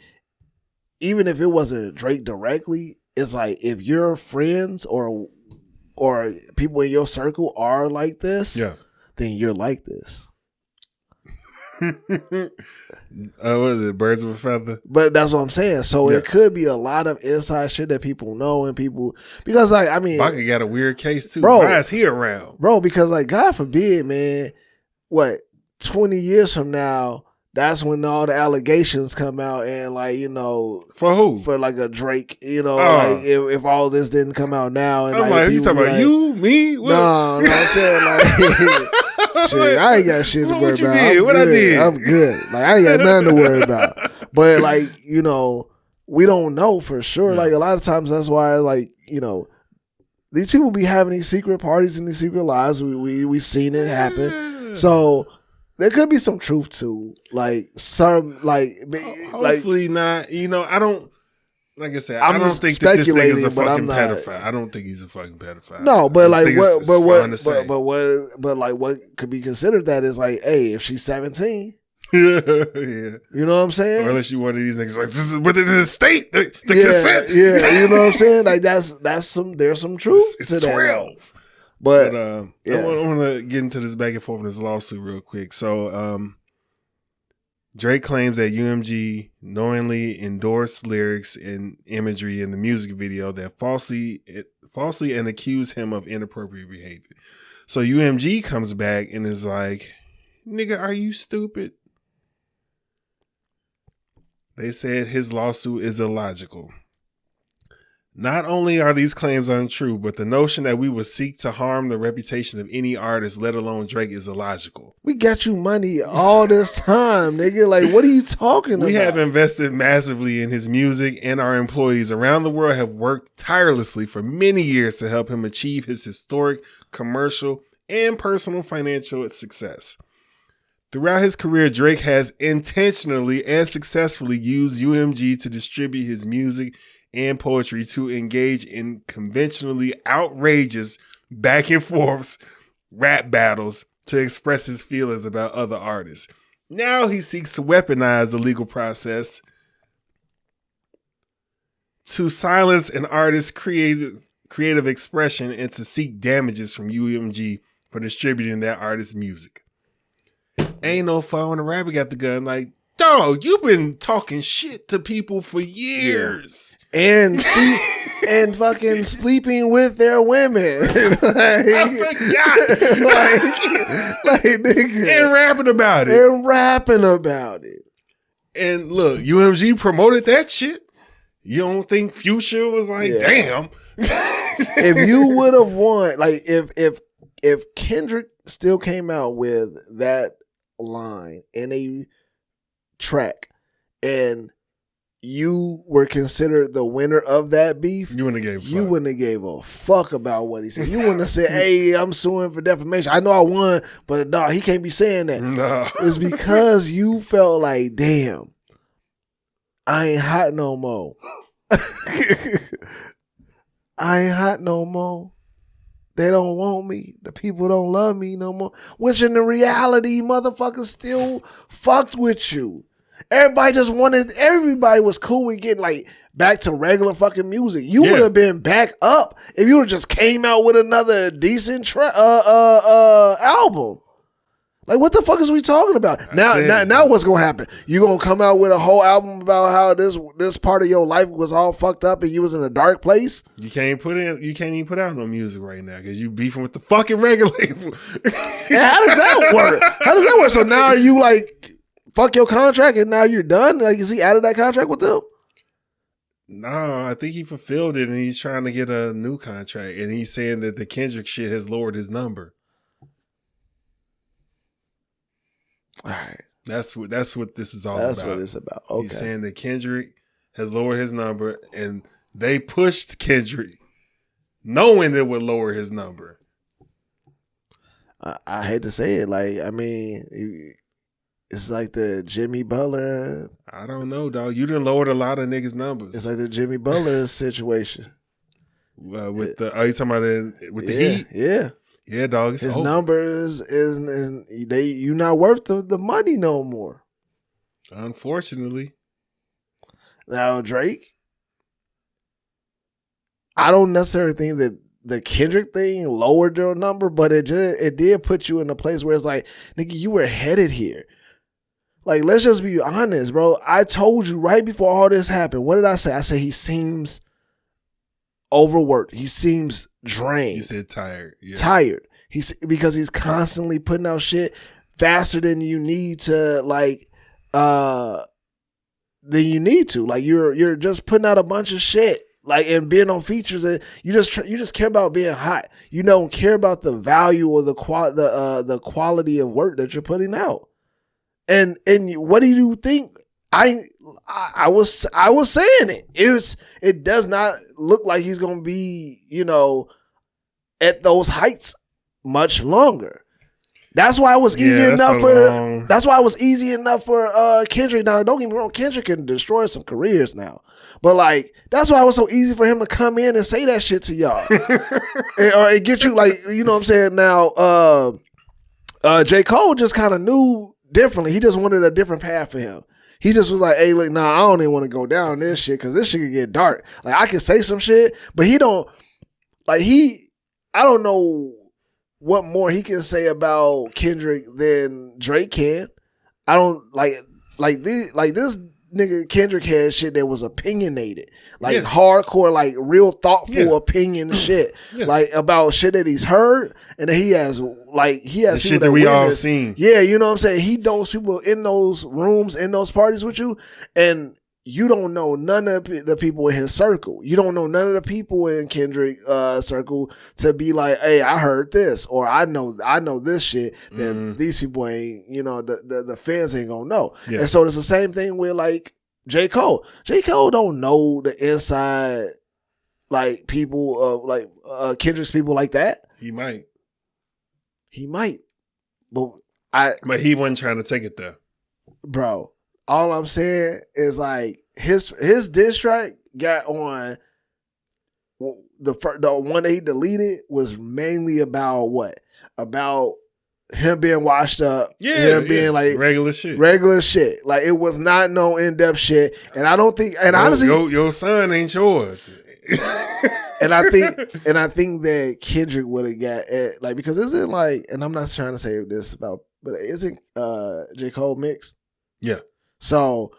even if it wasn't Drake directly, it's like if your friends or people in your circle are like this, then you're like this. What is it? Birds of a feather? But that's what I'm saying. So it could be a lot of inside shit that people know, and people, because like, I mean, Baca got a weird case too. Bro, why is he around? Bro, because like, God forbid, man, 20 years from now, that's when all the allegations come out, and like, for who? For like a Drake, like if all this didn't come out now, and I'm like, you talking about you, me? What? No, I'm saying like, shit, I ain't got shit to worry about. I did? I'm good. Like, I ain't got nothing to worry about. But like, we don't know for sure. Like, a lot of times that's why, like, these people be having these secret parties and these secret lives. We seen it happen. So there could be some truth to like some hopefully not. I don't. Like I said, I don't think that this nigga's a fucking pedophile. I don't think he's a fucking pedophile. No, but like what could be considered that is like, hey, if she's 17, yeah, you know what I'm saying? Or unless you one of these niggas like within the state, the consent. Yeah, you know what I'm saying? Like there's some truth to 12. That. But I want to get into this back and forth in this lawsuit real quick. So Drake claims that UMG knowingly endorsed lyrics and imagery in the music video that falsely and accused him of inappropriate behavior. So UMG comes back and is like, nigga, are you stupid? They said his lawsuit is illogical. Not only are these claims untrue, but the notion that we would seek to harm the reputation of any artist, let alone Drake, is illogical. We got you money all this time, nigga. Like, what are you talking about? We have invested massively in his music, and our employees around the world have worked tirelessly for many years to help him achieve his historic commercial and personal financial success. Throughout his career, Drake has intentionally and successfully used UMG to distribute his music and poetry to engage in conventionally outrageous back and forths rap battles to express his feelings about other artists. Now he seeks to weaponize the legal process to silence an artist's creative expression and to seek damages from UMG for distributing that artist's music. Ain't no fun when a rapper got the gun. Like, dog, you've been talking shit to people for years. And fucking sleeping with their women. I forgot. like, nigga. And rapping about it. And rapping about it. And look, UMG promoted that shit. You don't think Future was like, damn. If you would have won, like if Kendrick still came out with that line in a track and you were considered the winner of that beef, you wouldn't have gave a fuck about what he said. You wouldn't have said, hey, I'm suing for defamation. I know I won, but no, he can't be saying that. No. It's because you felt like, damn, I ain't hot no more. I ain't hot no more. They don't want me. The people don't love me no more. Which in the reality, motherfuckers still fucked with you. Everybody was cool with getting like back to regular fucking music. You would have been back up if you would have just came out with another decent album. Like, what the fuck is we talking about? Now what's gonna happen? You gonna come out with a whole album about how this part of your life was all fucked up and you was in a dark place? You can't even put out no music right now because you beefing with the fucking record label. How does that work? So now you like fuck your contract and now you're done? Like, is he out of that contract with them? No, I think he fulfilled it and he's trying to get a new contract. And he's saying that the Kendrick shit has lowered his number. All right. That's what this is all about. That's what it's about. Okay. He's saying that Kendrick has lowered his number and they pushed Kendrick knowing it would lower his number. I hate to say it. Like, I mean, it's like the Jimmy Butler. I don't know, dog. You done lowered a lot of niggas' numbers. It's like the Jimmy Butler situation. Are you talking about with the Heat? Yeah. Yeah, dog. His numbers you not worth the money no more. Unfortunately. Now Drake, I don't necessarily think that the Kendrick thing lowered your number, but it did put you in a place where it's like, nigga, you were headed here. Like, let's just be honest, bro. I told you right before all this happened. What did I say? I said he seems overworked. He seems drained. You said tired. Yeah. Tired. Because he's constantly putting out shit faster than you need to, like, than you need to. Like, you're just putting out a bunch of shit, like, and being on features that you just care about being hot. You don't care about the value or the quality of work that you're putting out. And what do you think? I was saying it. It does not look like he's gonna be, at those heights much longer. That's why it was easy enough for. That's why it was easy enough for Kendrick. Now, don't get me wrong, Kendrick can destroy some careers now, but like that's why it was so easy for him to come in and say that shit to y'all, or it get you like, you know what I'm saying. Now, J. Cole just kind of knew differently. He just wanted a different path for him. He just was like, hey, look, nah, I don't even want to go down this shit because this shit could get dark. Like, I can say some shit, but he don't, like, I don't know what more he can say about Kendrick than Drake can. I don't, like this nigga Kendrick had shit that was opinionated, like Yeah. hardcore, like real thoughtful Yeah. opinion shit, Yeah. like about shit that he's heard and that he has The people shit that we all witnessed. seen. Yeah, you know what I'm saying? He knows people in those rooms, in those parties with you, and you don't know none of the people in his circle. You don't know none of the people in Kendrick circle to be like, hey, I heard this, or I know this shit that these people ain't, the fans ain't gonna know. Yeah. And so it's the same thing with like J. Cole. J. Cole don't know the inside like people of like Kendrick's people like that. He might. He might. But But he wasn't trying to take it there. bro, all I'm saying is like his diss track got on the one that he deleted was mainly about what? About him being washed up, him being like regular shit. regular shit. Like it was not no in-depth shit. And I don't think, and honestly, your son ain't yours. and I think that Kendrick would have got like, because isn't like, and I'm not trying to say this about, but isn't J. Cole mixed? Yeah. So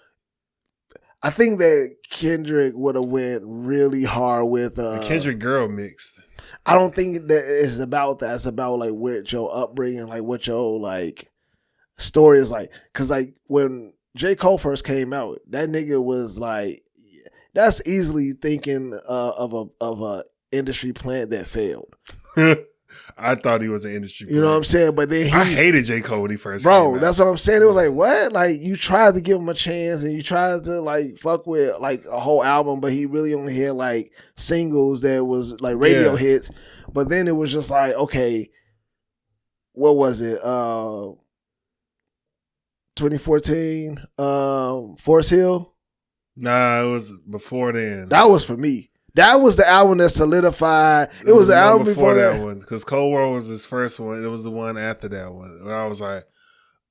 I think that Kendrick would have went really hard with The Kendrick girl mixed. I don't think that it's about that. It's about like what your upbringing, like what your like story is like. Cause like when J. Cole first came out, that nigga was like, that's easily thinking of a industry plant that failed. I thought he was an industry. You know what I'm saying? But then I hated J. Cole when he first bro, came out. that's what I'm saying. It was like, what? Like you tried to give him a chance and you tried to like fuck with like a whole album, but he really only had like singles that was like radio Yeah. hits. But then it was just like, okay, what was it? 2014, Forest Hill. Nah, it was before then. That was for me. That was the album that solidified. It was the one album before that. one because Cold World was his first one. It was the one after that one. And I was like,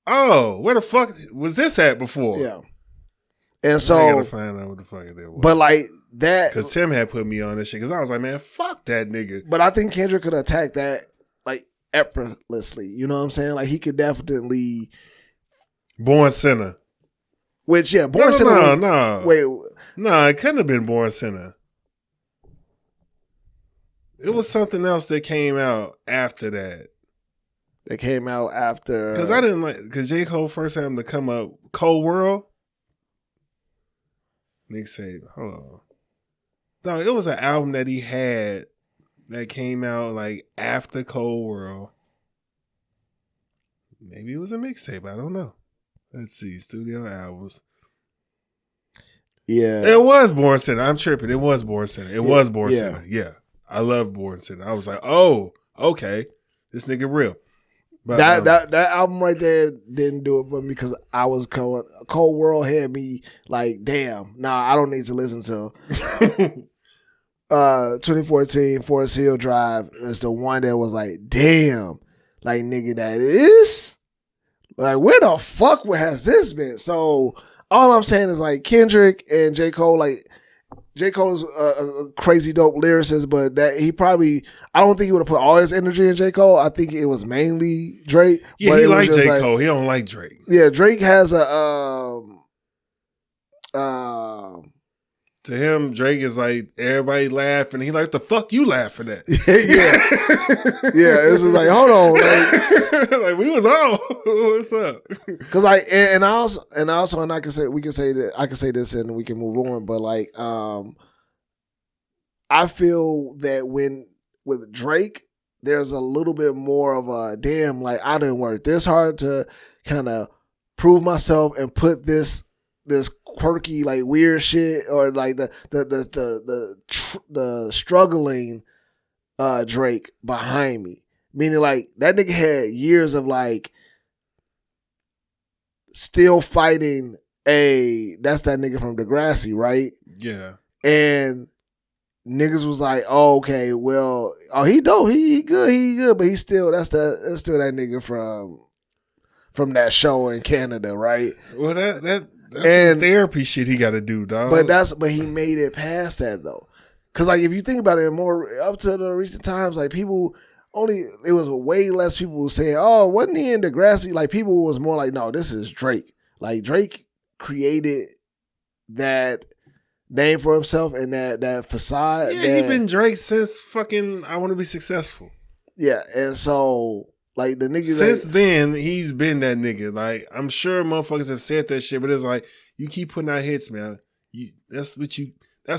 oh, where the fuck was this at before? Yeah. And I so, gotta find out what the fuck it was. but like that, Because Tim had put me on this shit. Because I was like, man, fuck that nigga. but I think Kendrick could attack that like effortlessly. You know what I'm saying? Like he could definitely. Born Sinner. Which Born Sinner. No. Wait, No, it couldn't have been Born Sinner. It was something else that came out after that. that came out after. Because I didn't like, because J. Cole first had him to come up, Cold World. Nick said, hold on. No, it was an album that he had that came out like after Cold World. Maybe it was a mixtape. I don't know. Let's see. Studio albums. Yeah. It was Born Sinner. I'm tripping. It was Born Sinner. It was Born yeah. Sinner. Yeah. I love Born Sinner. I was like, oh, okay. This nigga real. But, that album right there didn't do it for me because I was Cold World had me like, damn, nah, I don't need to listen to him. 2014 Forest Hill Drive is the one that was like, damn, like nigga, that is like, where the fuck has this been? So all I'm saying is like Kendrick and J. Cole, like J. Cole's a crazy dope lyricist, but that he probably, I don't think he would have put all his energy in J. Cole. I think it was mainly Drake. yeah, but he it was liked just J. Cole. He don't like Drake. Yeah, Drake has a To him, Drake is like, everybody laughing. He like, the fuck you laughing at? yeah, it's just like, hold on, like, like we was on. What's up? because like, and I can say that I can say this and we can move on, but like, I feel that with Drake, there's a little bit more of a damn, like I didn't work this hard to kind of prove myself and put this quirky like weird shit or like the struggling Drake behind me, meaning like that nigga had years of like still fighting that's that nigga from Degrassi, right? Yeah. And niggas was like, oh, okay, well, oh, he dope, he good, but that's still that nigga from that show in Canada, right? Well, that's And- some therapy shit he got to do, dog. But he made it past that though, because like if you think about it, more up to the recent times, like people it was way less people saying, oh, wasn't he in Degrassi? Like people was more like, no, this is Drake. Like Drake created that name for himself and that facade. Yeah, he been Drake since fucking I Want to Be Successful. Yeah, and so like the nigga since then he's been that nigga. Like I'm sure motherfuckers have said that shit, but it's like you keep putting out hits, man. That's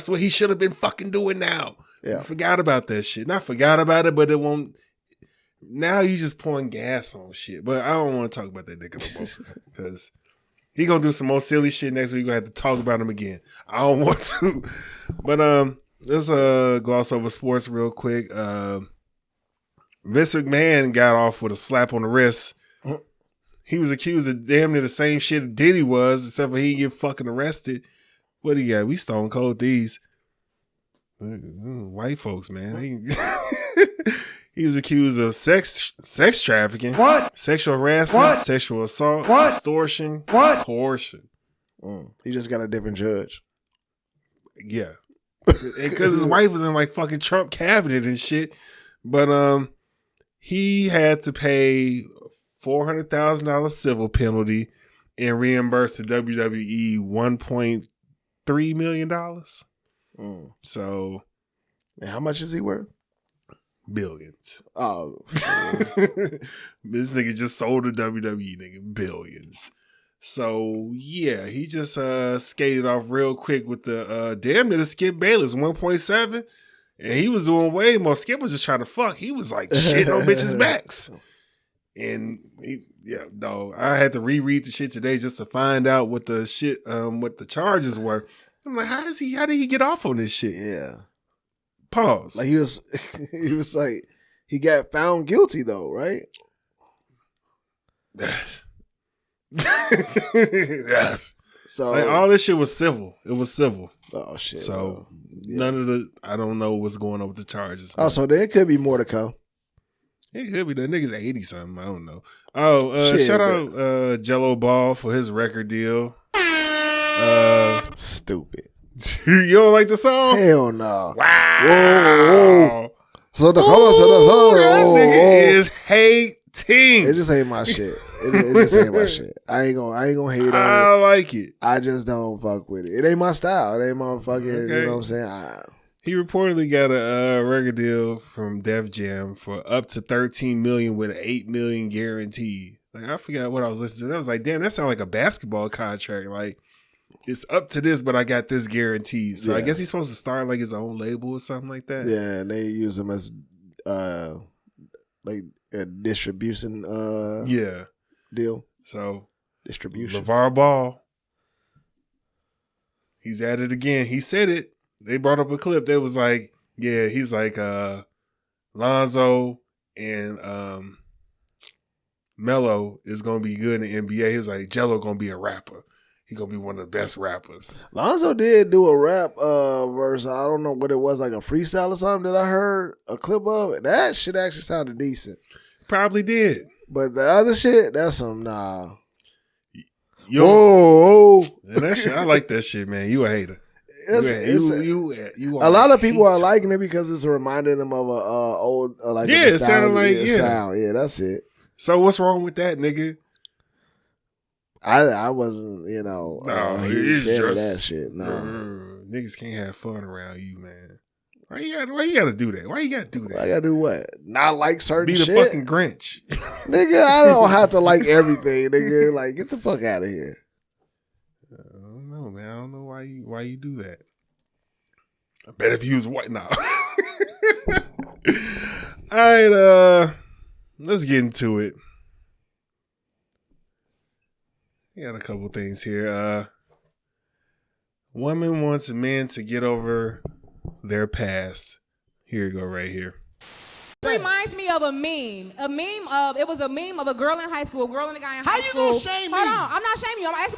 what he should have been fucking doing now. Yeah, you forgot about that shit. Not forgot about it, but it won't. Now you just pouring gas on shit. But I don't want to talk about that nigga no more because he gonna do some more silly shit next week. We're gonna have to talk about him again. I don't want to. But let's gloss over sports real quick. Vince McMahon got off with a slap on the wrist. He was accused of damn near the same shit Diddy was, except for he didn't get fucking arrested. What do you got? We stone cold these white folks, man. He was accused of sex trafficking, sexual harassment, sexual assault, extortion, coercion. He just got a different judge. Yeah, because his wife was in like fucking Trump cabinet and shit. But he had to pay $400,000 civil penalty and reimburse the WWE $1.3 million. So, and how much is he worth? Billions. Oh, this nigga just sold the WWE, nigga. Billions. So yeah, he just skated off real quick with the damn near the Skip Bayless 1.7, and he was doing way more. Skip was just trying to fuck. He was like shitting on bitches' backs, and I had to reread the shit today just to find out what the shit, what the charges were. I'm like, how did he get off on this shit? Yeah. Pause. Like he was like, he got found guilty though, right? Yeah. So like, all this shit was civil. It was civil. Oh shit. So none of I don't know what's going on with the charges. Oh, so there could be more to come. It could be. The nigga's 80 something. I don't know. Oh, shout out Jello Ball for his record deal. Stupid. You don't like the song? Hell no. Wow. Whoa. So the color, that nigga is hating. It just ain't my shit. It just ain't my shit. I ain't gonna hate on it. I like it. I just don't fuck with it. It ain't my style. It ain't my fucking. Okay. You know what I'm saying? He reportedly got a record deal from Def Jam for up to $13 million with an $8 million guarantee. Like I forgot what I was listening to. I was like, damn, that sounds like a basketball contract. Like it's up to this, but I got this guaranteed. So I guess he's supposed to start like his own label or something like that. Yeah, and they use him as like a distribution deal. So distribution. LeVar Ball, he's at it again. He said it. They brought up a clip that was like, yeah, he's like Lonzo and Melo is gonna be good in the NBA. He was like, Jello gonna be a rapper. He gonna be one of the best rappers. Lonzo did do a rap verse. I don't know what it was, like a freestyle or something that I heard a clip of. That shit actually sounded decent. Probably did. But the other shit, that's some nah. Whoa. And that shit, I like that shit, man. You a hater. You a lot of people are liking it because it's reminding them of a old like it sounded like sound. Yeah, that's it. So what's wrong with that, nigga? I wasn't, no, huge fan of that shit. No, niggas can't have fun around you, man. Why you gotta do that? Why you gotta do that? I gotta do what? Not like certain shit? Be the fucking Grinch. Nigga, I don't have to like everything, nigga. Like, get the fuck out of here. I don't know, man. I don't know why you do that. I bet if you was white now. All right, let's get into it. We got a couple things here. Woman wants men to get over their past. Here you go, right here. Reminds me of a meme. It was a meme of a girl in high school, a girl and a guy in high school. How you gonna shame me? Hold on, I'm not shaming you. I'm actually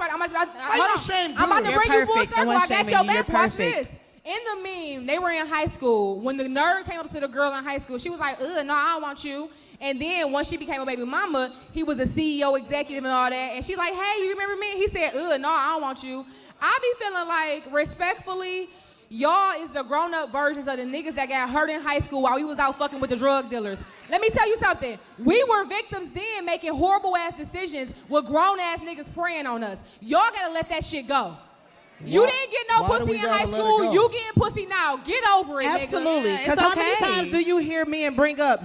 How you shame you? I'm about to bring you full circle. I got your back. Watch perfect. this. In the meme, they were in high school. When the nerd came up to the girl in high school, she was like, no, I don't want you. And then once she became a baby mama, he was a CEO executive and all that. And she's like, hey, you remember me? He said, no, I don't want you. I be feeling like, respectfully, Y'all is the grown-up versions of the niggas that got hurt in high school while we was out fucking with the drug dealers. Let me tell you something. We were victims then making horrible-ass decisions with grown-ass niggas preying on us. Y'all gotta let that shit go. You didn't get no pussy in high school. You getting pussy now. Get over it, Absolutely. nigga. Because how many times do you hear men bring up,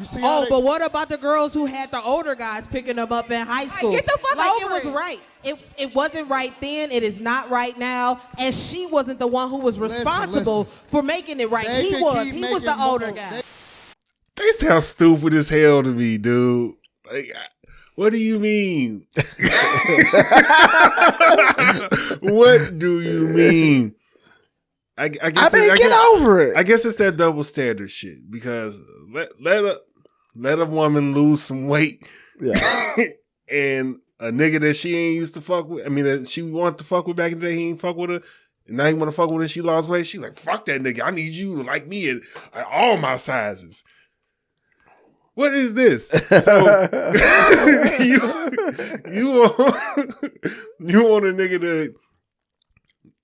but what about the girls who had the older guys picking them up in high school? Get the fuck over it. It was right. It wasn't right then. It is not right now. And she wasn't the one who was responsible for making it right. He was. He was the older guy. They sound stupid as hell to me, dude. Like, what do you mean? What do you mean? I guess get over it. I guess it's that double standard shit because let a woman lose some weight, and a nigga that she ain't used to fuck with. I mean, that she wanted to fuck with back in the day, he ain't fuck with her. And now he want to fuck with her. She lost weight. She like, fuck that nigga. I need you to like me at all my sizes. What is this? So you want a nigga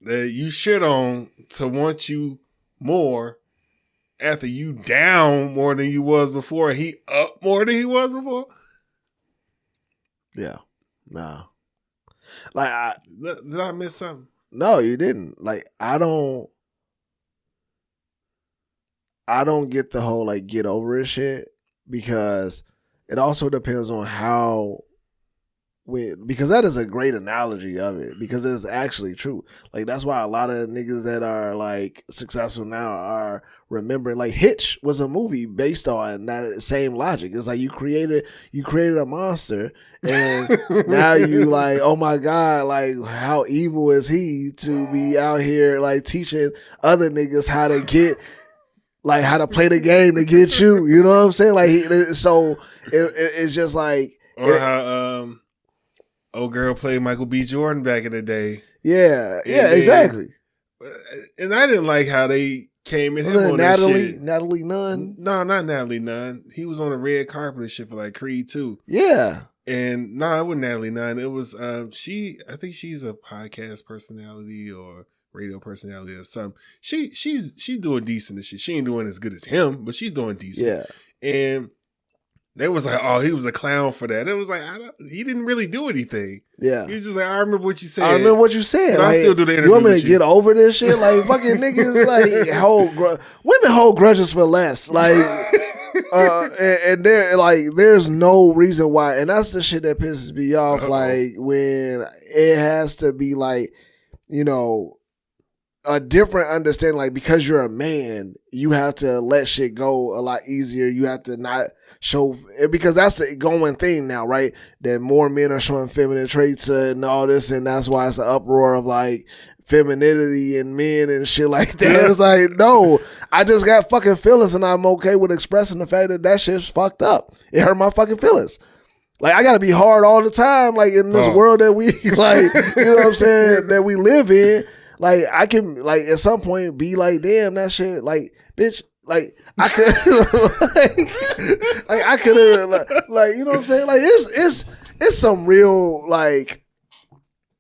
that you shit on to want you more after you down more than you was before and he up more than he was before? Yeah. Nah. Like did I miss something? No, you didn't. Like I don't get the whole like get over it shit. Because it also depends on because that is a great analogy of it because it's actually true. Like that's why a lot of niggas that are like successful now are remembering like Hitch was a movie based on that same logic. It's like you created a monster and now you like, oh my God, like how evil is he to be out here like teaching other niggas how to get like how to play the game to get you, you know what I'm saying? Like, it's just like, or how old girl played Michael B. Jordan back in the day. Yeah, exactly. And I didn't like how they came in him on that shit. Natalie Nunn? No, not Natalie Nunn. He was on the red carpet and shit for like Creed 2. Yeah. And no, it wasn't Natalie Nunn. It was I think she's a podcast personality or radio personality or something. She's doing decent and shit. She ain't doing as good as him, but she's doing decent. Yeah. And they was like, oh, he was a clown for that. It was like he didn't really do anything. Yeah. He was just like, I remember what you said. I remember what you said. But like, I still do the interview. You want me to get over this shit? Like fucking niggas like women hold grudges for less. Like and they're like, there's no reason why. And that's the shit that pisses me off. Uh-oh. Like when it has to be like, you know, a different understanding, like because you're a man, you have to let shit go a lot easier. You have to not show, because that's the going thing now, right? That more men are showing feminine traits and all this, and that's why it's an uproar of like femininity in men and shit like that. It's like, no, I just got fucking feelings and I'm okay with expressing the fact that shit's fucked up. It hurt my fucking feelings. Like I gotta be hard all the time, like in this world that we like, you know what I'm saying, that we live in. Like I can like at some point be like, damn, that shit, like, bitch, like I could, like I could have, like, you know what I'm saying? Like it's some real like,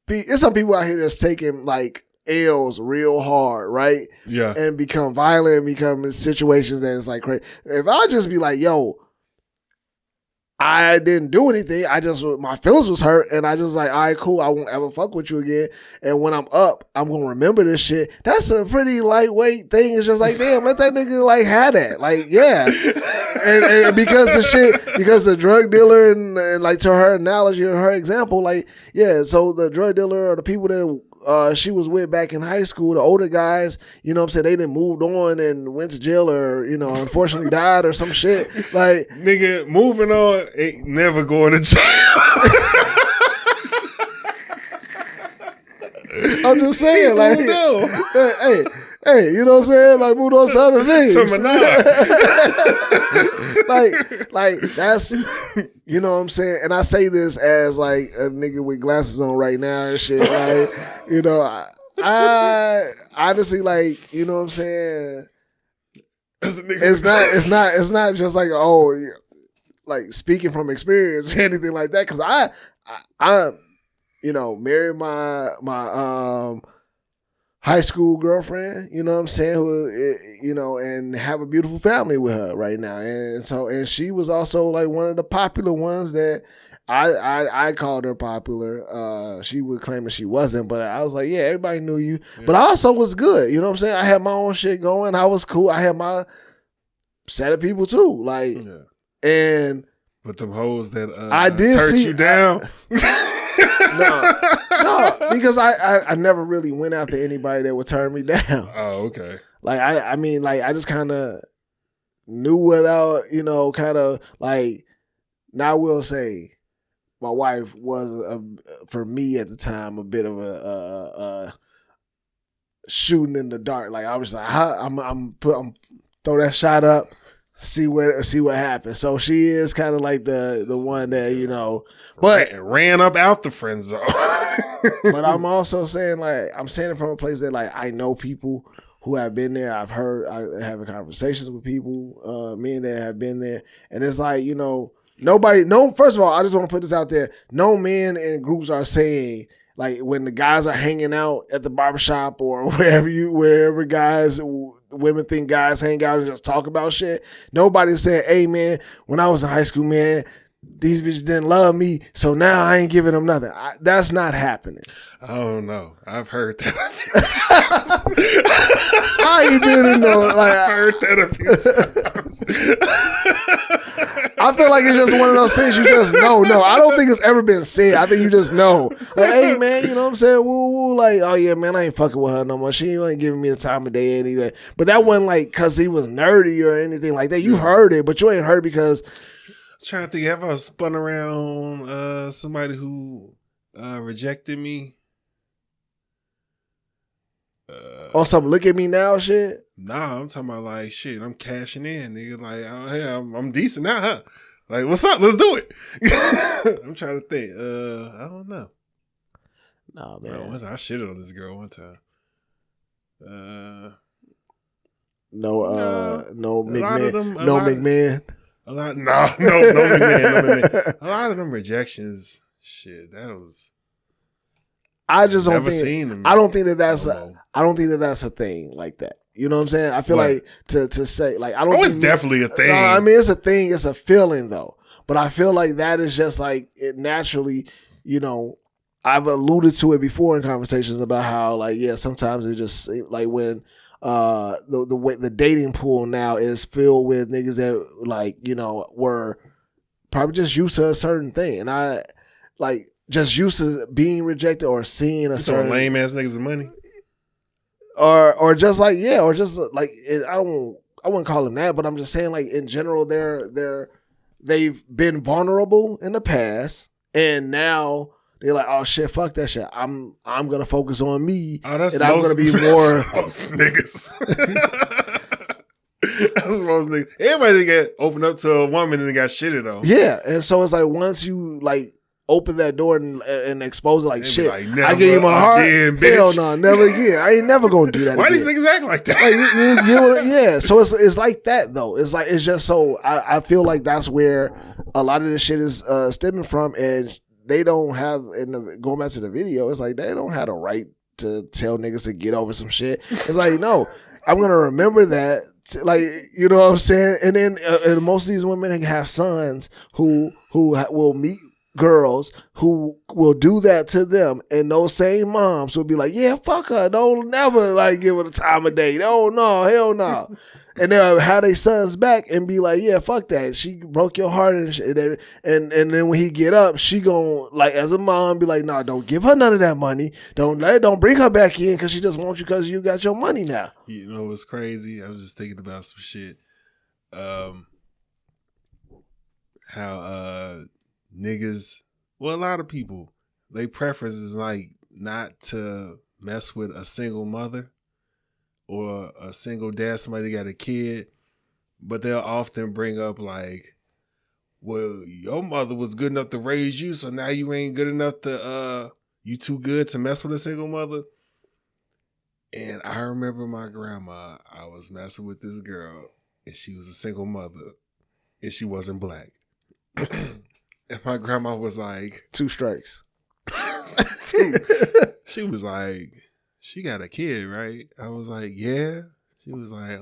it's some people out here that's taking like L's real hard, right? Yeah, and become violent, become in situations that is like crazy. If I just be like, yo, I didn't do anything. I just, my feelings was hurt. And I just like, all right, cool. I won't ever fuck with you again. And when I'm up, I'm going to remember this shit. That's a pretty lightweight thing. It's just like, damn, let that nigga like have that. Like, yeah. and because the shit, because the drug dealer and like to her analogy or her example, like, yeah. So the drug dealer or the people that she was with back in high school, the older guys, you know what I'm saying, they done moved on and went to jail or, you know, unfortunately died or some shit. Like, nigga, moving on ain't never going to jail. I'm just saying, like, hey, you know what I'm saying? Like, moved on to other things. like that's, you know what I'm saying? And I say this as like a nigga with glasses on right now and shit. Like, you know, I honestly, like, you know what I'm saying? It's not just like, oh, like speaking from experience or anything like that. Cause I you know, married my high school girlfriend, you know what I'm saying, who, you know, and have a beautiful family with her right now. And she was also like one of the popular ones that I called her popular. She would claim that she wasn't, but I was like, yeah, everybody knew you. Yeah. But I also was good, you know what I'm saying? I had my own shit going. I was cool. I had my set of people too. Like, and but them hoes that I did turned see you down. No, because I never really went after anybody that would turn me down. Oh, okay. Like I mean, like I just kind of knew what you know, kind of like. Now I will say, my wife was for me at the time a bit of a shooting in the dark. Like I was like, I'm throw that shot up. See what happens. So she is kind of like the one that, you know, but ran up out the friend zone. But I'm also saying, like, I'm saying it from a place that, like, I know people who have been there. I having conversations with people, men that have been there, and it's like, you know, first of all, I just want to put this out there. No men in groups are saying, like, when the guys are hanging out at the barbershop or wherever guys, women think guys hang out and just talk about shit. Nobody's saying, hey, man, when I was in high school, man, these bitches didn't love me, so now I ain't giving them nothing. That's not happening. I don't know. I've heard that. I ain't been in no, like, I've heard that a few times. I feel like it's just one of those things you just know. No, I don't think it's ever been said. I think you just know. Like, hey, man, you know what I'm saying? Woo, woo, like, oh, yeah, man, I ain't fucking with her no more. She ain't giving me the time of day anyway. But that wasn't like because he was nerdy or anything like that. You heard it, but you ain't heard because... Trying to think, have I spun around somebody who rejected me? On some look at me now shit? Nah, I'm talking about like shit. I'm cashing in, nigga. Like, oh, hey, I'm decent now, huh? Like, what's up? Let's do it. I'm trying to think. I don't know. Nah, man. I shitted on this girl one time. No McMahon. No McMahon. A lot of them rejections, shit. That was. I just don't never think. Seen them. I don't think that that's. I don't think that that's a thing like that. You know what I'm saying? I feel like to say like I don't. Oh, it's definitely a thing. No, I mean it's a thing. It's a feeling though. But I feel like that is just like it naturally. You know, I've alluded to it before in conversations about how like sometimes it just like when. The way the dating pool now is filled with niggas that like, you know, were probably just used to a certain thing. And I like just used to being rejected or seeing a certain lame ass niggas with money. Or just like, or just like I wouldn't call them that, but I'm just saying like in general they've been vulnerable in the past and now they're like, oh shit, fuck that shit. I'm gonna focus on me, and I'm gonna be more. Most niggas. That's most niggas. Everybody get opened up to a woman and they got shitted on. Yeah, and so it's like once you like open that door and expose it, like shit, like, I give you my heart. Again, hell no, never again. I ain't never gonna do that. Why again. these niggas act like that? Like, you know, yeah. So it's like that though. It's like it's just so I feel like that's where a lot of this shit is stemming from and. They don't have, going back to the video, it's like they don't have the right to tell niggas to get over some shit. It's like, no, I'm going to remember that. Like, you know what I'm saying? And then and most of these women have sons who will meet girls who will do that to them. And those same moms will be like, yeah, fuck her. Don't never like give her the time of day. Oh, no, hell no. And they'll have their sons back and be like, yeah, fuck that. She broke your heart and shit. And then when he get up, she gon' like as a mom be like, nah, don't give her none of that money. Don't bring her back in because she just wants you because you got your money now. You know what's crazy? I was just thinking about some shit. How niggas, well, a lot of people, they preference is like not to mess with a single mother. Or a single dad, somebody got a kid, but they'll often bring up like, well, your mother was good enough to raise you, so now you ain't good enough to, you too good to mess with a single mother. And I remember my grandma, I was messing with this girl, and she was a single mother, and she wasn't black. And my grandma was like... 2 strikes. She was like... she got a kid, right? I was like, yeah. She was like,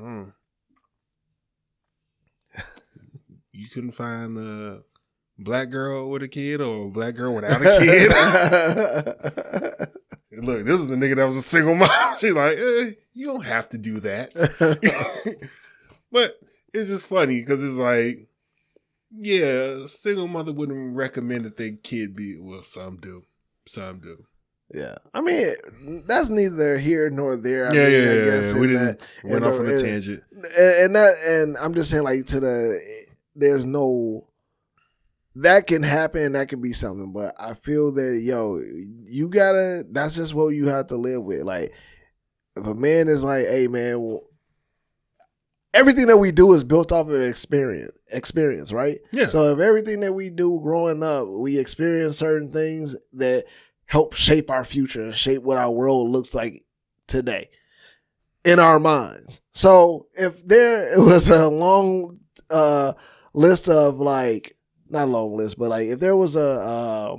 you couldn't find a black girl with a kid or a black girl without a kid? And look, this is the nigga that was a single mom. She's like, you don't have to do that. But it's just funny because it's like, yeah, a single mother wouldn't recommend that their kid be, well, some do. Some do. Yeah, I mean that's neither here nor there. I guess we went off on a tangent, and I'm just saying like there's no that can happen. That can be something, but I feel that you gotta. That's just what you have to live with. Like if a man is like, hey man, everything that we do is built off of experience, right? Yeah. So if everything that we do growing up, we experience certain things that help shape our future, shape what our world looks like today in our minds. So if there was a long list of like, not long list, but like if there was a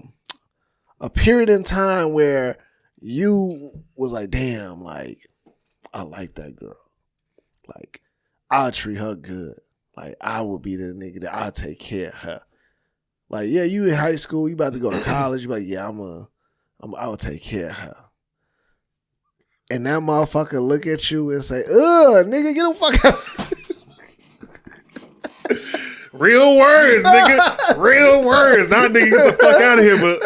period in time where you was like, damn, like I like that girl, like I'll treat her good, like I would be the nigga that I'll take care of her. Like, yeah, you in high school, you about to go to college, you like, yeah, I will take care of her. And that motherfucker look at you and say, nigga, get the fuck out. Real words, nigga. Real words. Not nigga, get the fuck out of here, but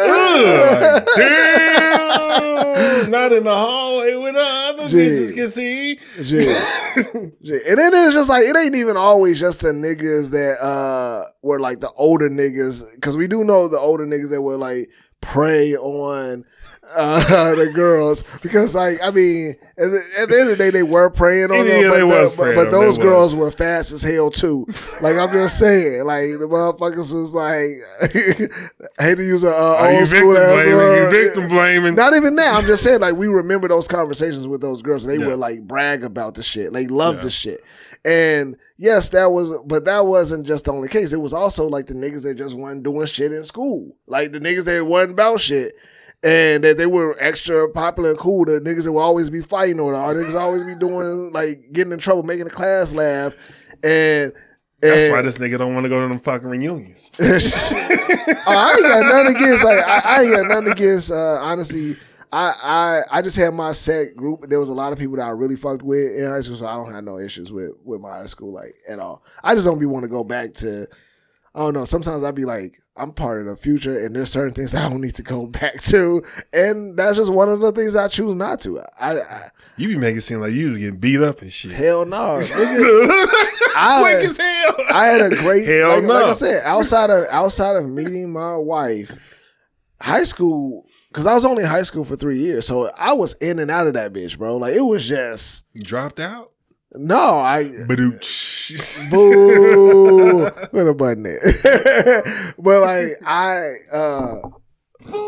damn. Not in the hallway with the other bitches can see. And then it's just like, it ain't even always just the niggas that were like the older niggas. Because we do know the older niggas that were like prey on the girls, because like I mean at the end of the day they were preying on them, but those girls were fast as hell too. Like I'm just saying, like the motherfuckers was like I hate to use a old school ass word. You victim blaming. Not even that. I'm just saying like we remember those conversations with those girls and they would like brag about the shit. They loved the shit. And yes, that wasn't just the only case. It was also like the niggas that just wasn't doing shit in school. Like the niggas that wasn't about shit. And that they were extra popular and cool. The niggas that would always be fighting or the niggas always be doing like getting in trouble, making the class laugh. And that's why this nigga don't want to go to them fucking reunions. I ain't got nothing against I ain't got nothing against honestly. I just had my set group. There was a lot of people that I really fucked with in high school, so I don't have no issues with my high school like at all. I just don't be want to go back to. I don't know. Sometimes I'd be like, I'm part of the future, and there's certain things I don't need to go back to, and that's just one of the things I choose not to. You be making it seem like you was getting beat up and shit. Hell no, quick as hell. I had a great hell no. Like I said, outside of meeting my wife, high school. Because I was only in high school for 3 years, so I was in and out of that bitch, bro. Like it was just you dropped out. No, boo. Put a button there. But like you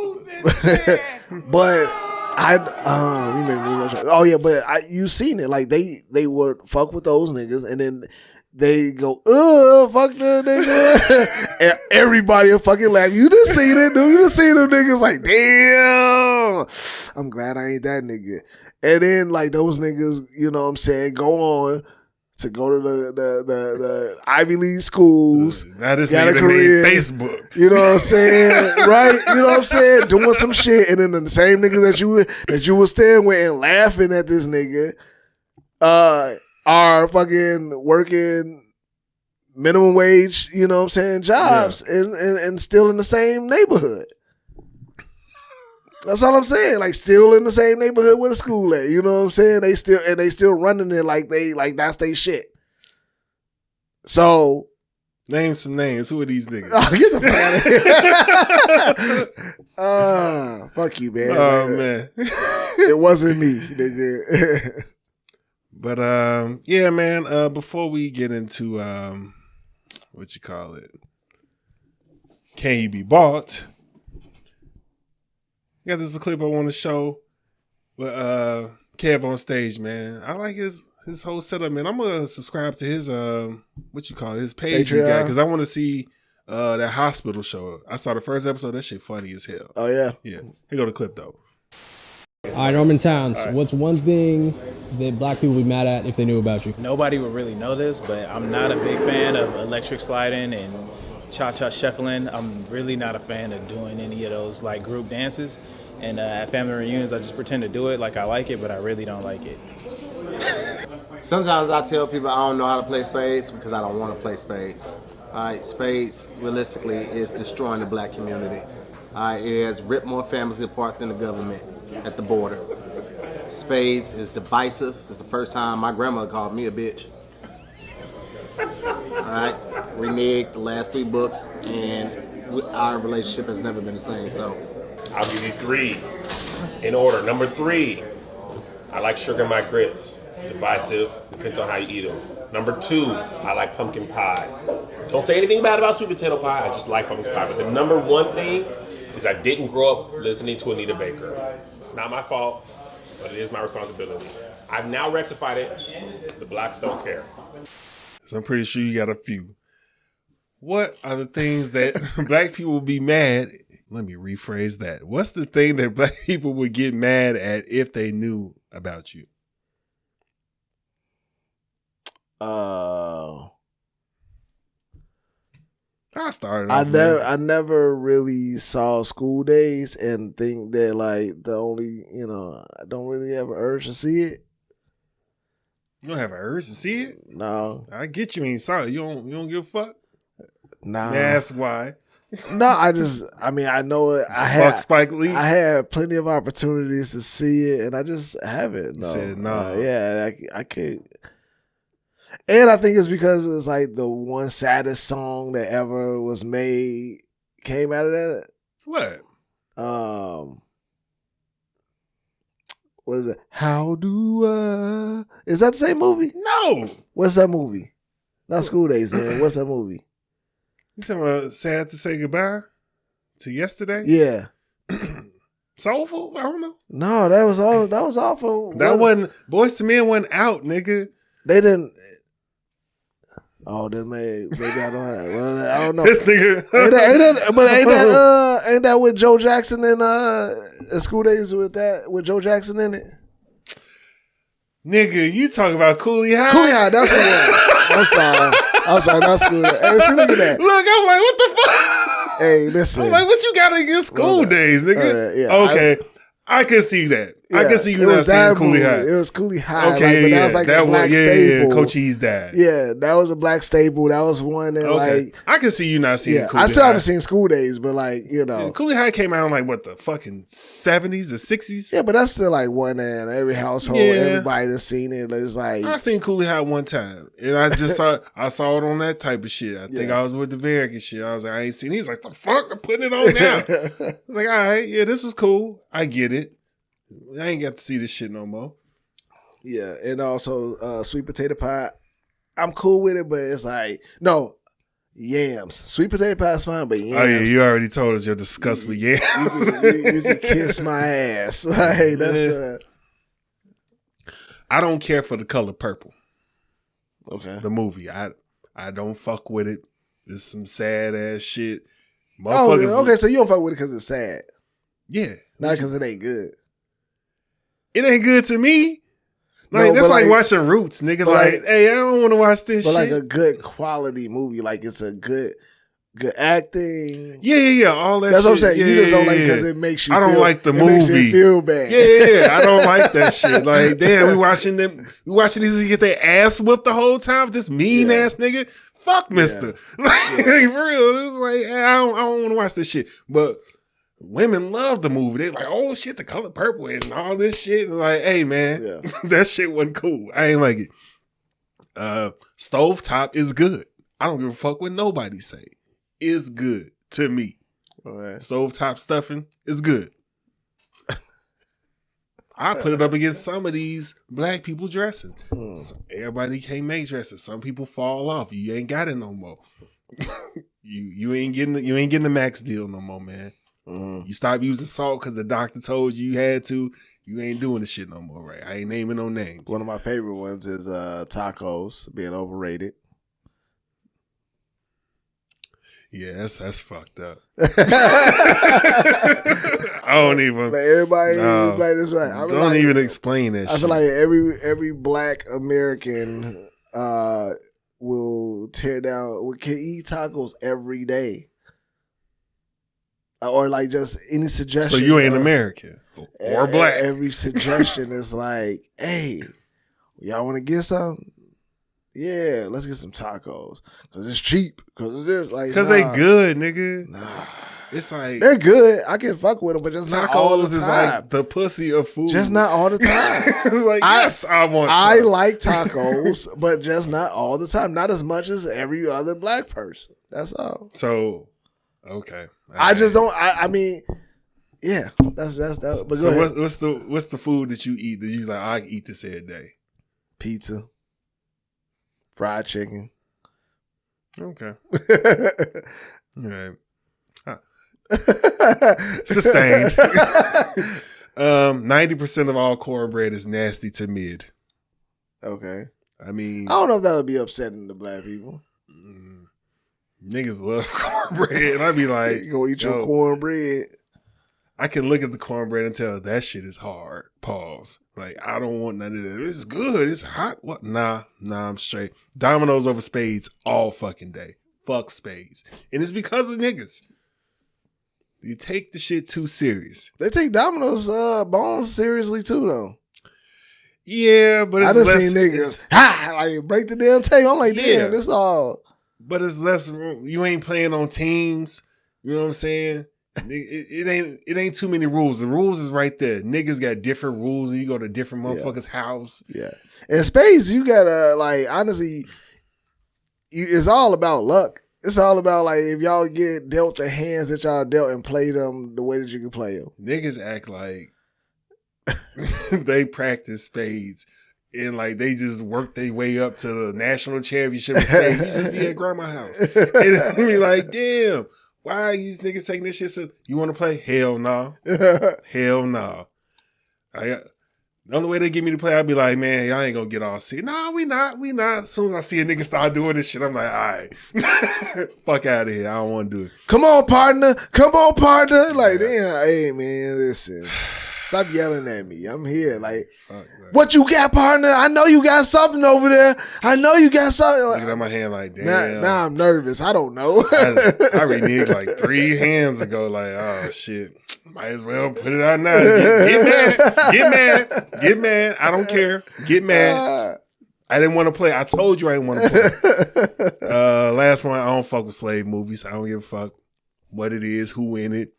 made me but you seen it. Like they would fuck with those niggas and then they go, fuck the nigga. And everybody will fucking laugh. You done seen it, dude. You done seen them niggas like, damn. I'm glad I ain't that nigga. And then like those niggas, you know what I'm saying, go on to go to the Ivy League schools. That is nigga that made Facebook. You know what I'm saying? Right? You know what I'm saying? Doing some shit. And then the same niggas that you was staying with and laughing at this nigga are fucking working minimum wage, you know what I'm saying, jobs and still in the same neighborhood. That's all I'm saying. Like still in the same neighborhood where the school at. You know what I'm saying? They still running it like that's they shit. So name some names. Who are these niggas? Oh, get the fuck out of here. Fuck you, man. Oh man. It wasn't me, nigga. But yeah, man, before we get into what you call it? Can you be bought? Yeah, this is a clip I want to show with Kev on stage, man. I like his whole setup, man. I'm gonna subscribe to his his page he got, because I want to see that hospital show. I saw the first episode. That shit funny as hell. Oh yeah. Yeah. Here go the clip though. All right, Norman Towns, what's one thing that black people would be mad at if they knew about you? Nobody would really know this, but I'm not a big fan of electric sliding and cha-cha shuffling. I'm really not a fan of doing any of those like group dances. And at family reunions, I just pretend to do it like I like it, but I really don't like it. Sometimes I tell people I don't know how to play spades because I don't want to play spades. All right, spades, realistically, is destroying the black community. All right, it has ripped more families apart than the government at the border. Spades is divisive. It's the first time my grandmother called me a bitch. All right, reneged the last 3 books, and our relationship has never been the same. So, I'll give you 3 in order. Number 3, I like sugar in my grits. Divisive, depends on how you eat them. Number 2, I like pumpkin pie. Don't say anything bad about sweet potato pie. I just like pumpkin pie. But the number 1 thing is I didn't grow up listening to Anita Baker. It's not my fault, but it is my responsibility. I've now rectified it. The blacks don't care. So I'm pretty sure you got a few. What are the things that black people would be mad? Let me rephrase that. What's the thing that black people would get mad at if they knew about you? I never really saw School Days and think that like the only, I don't really have an urge to see it. You don't have an urge to see it? No. I get you ain't saw it. You don't give a fuck? Nah. That's why. No, I know it. Fuck Spike Lee. I had plenty of opportunities to see it, and I just haven't. No. You said no. Yeah, I could. And I think it's because it's like the one saddest song that ever was made came out of that. What? What is it? How do I? Is that the same movie? No. What's that movie? Not School Days, man. What's that movie? You talking about Sad to Say Goodbye to Yesterday? Yeah. Soulful? I don't know. No, that was awful. That wasn't Boys to Men wasn't out, nigga. They didn't. Oh, then maybe I don't have. Well, I don't know. This nigga. Ain't that with Joe Jackson and School Days with Joe Jackson in it? Nigga, you talking about Cooley High? Cooley High, that's the one. I'm sorry, not School Days. Hey, see, look at that. Look, I'm like, what the fuck? Hey, listen. I'm like, what you got against School Days, nigga? Yeah, okay. I can see that. Yeah, I can see you not seeing Cooley High. It was Cooley High. Okay, but that was like a black staple. Yeah, Coach E's dad. Yeah, that was a black staple. That was one that like I can see you not seeing Cooley High. I still haven't seen School Days, but like, Cooley High came out in like what, the fucking 70s or 60s? Yeah, but that's still like one in every household. Everybody that's seen it. It's like I seen Cooley High one time, and I just saw it on that type of shit. I think I was with the Varric and shit. I was like, I ain't seen it. He's like, the fuck, I'm putting it on now. I was like, all right, yeah, this was cool. I get it. I ain't got to see this shit no more. Yeah, and also sweet potato pie. I'm cool with it, but it's like, no, yams. Sweet potato pie is fine, but yams. Oh, yeah, you already told us your disgust with yams. You can kiss my ass. Like, that's I don't care for the color purple. Okay. The movie. I don't fuck with it. It's some sad ass shit. Oh, okay, so you don't fuck with it because it's sad. Yeah. Not because it ain't good. It ain't good to me. Like, that's like watching Roots, nigga. Like, hey, I don't want to watch this shit. But like a good quality movie. Like it's a good acting. Yeah. All that That's shit. What I'm saying. Yeah, you just don't like because it makes you like the movie. Makes you feel bad. Yeah. I don't like that shit. Like, damn, we watching these get their ass whipped the whole time with this mean ass nigga. Fuck mister. Like, for real. It's like, I don't want to watch this shit. But women love the movie. They like, oh shit, the color purple and all this shit. And like, hey man, that shit wasn't cool. I ain't like it. Stovetop is good. I don't give a fuck what nobody say. It's good to me. Right. Stovetop stuffing is good. I put it up against some of these black people dressing. So everybody can't make dresses. Some people fall off. You ain't got it no more. you ain't getting the max deal no more, man. You stop using salt because the doctor told you had to. You ain't doing the shit no more, right? I ain't naming no names. One of my favorite ones is tacos being overrated. Yeah, that's fucked up. I don't even. Like everybody, no, like this. Like, don't even explain that. I feel like every Black American will tear down. Can eat tacos every day, or like just any suggestion. So you ain't American or Black. Every suggestion is like, hey, y'all want to get something? Yeah, let's get some tacos because it's cheap. Because it's like they good, nigga. Nah. It's like they're good. I can fuck with them, but just not all the time. Tacos is like the pussy of food. Just not all the time. It's like yes, I want. I some. like tacos, but just not all the time. Not as much as every other Black person. That's all. So, okay. I just don't. I mean, yeah. That's that. But so what's the food that you eat that you like? I eat this every day. Pizza. Fried chicken. Okay. All right. Sustained. 90% of all cornbread is nasty to mid. Okay. I mean, I don't know if that would be upsetting to Black people. Niggas love cornbread. And I'd be like, you gonna eat your cornbread. I can look at the cornbread and tell that shit is hard. Pause. Like, I don't want none of that. It's good. It's hot. What? Nah, I'm straight. Domino's over Spades all fucking day. Fuck Spades. And it's because of niggas. You take the shit too serious. They take Domino's bones seriously too, though. Yeah, but it's I done less, seen niggas like break the damn tape. I'm like, damn, this all. But it's less. You ain't playing on teams. You know what I'm saying? It ain't too many rules. The rules is right there. Niggas got different rules. You go to different motherfuckers' house. Yeah. And Spades, you gotta like honestly, it's all about luck. It's all about like if y'all get dealt the hands that y'all dealt and play them the way that you can play them. Niggas act like they practice spades and like they just work their way up to the national championship of spades. You just be at grandma's house. And be like, damn, why are these niggas taking this shit? So, you want to play? Hell no. Hell no. The only way they get me to play, I'd be like, man, y'all ain't gonna get all sick. No, we not. As soon as I see a nigga start doing this shit, I'm like, all right. Fuck out of here. I don't want to do it. Come on, partner. Like, damn, hey, man, listen. Stop yelling at me. I'm here. Like, what you got, partner? I know you got something over there. Looking at my hand like, damn. Now I'm nervous. I don't know. I reneged like 3 hands ago. Like, oh, shit. Might as well put it out now. Get mad. I don't care. Get mad. I didn't want to play. I told you I didn't want to play. Last one, I don't fuck with slave movies. I don't give a fuck what it is, who in it.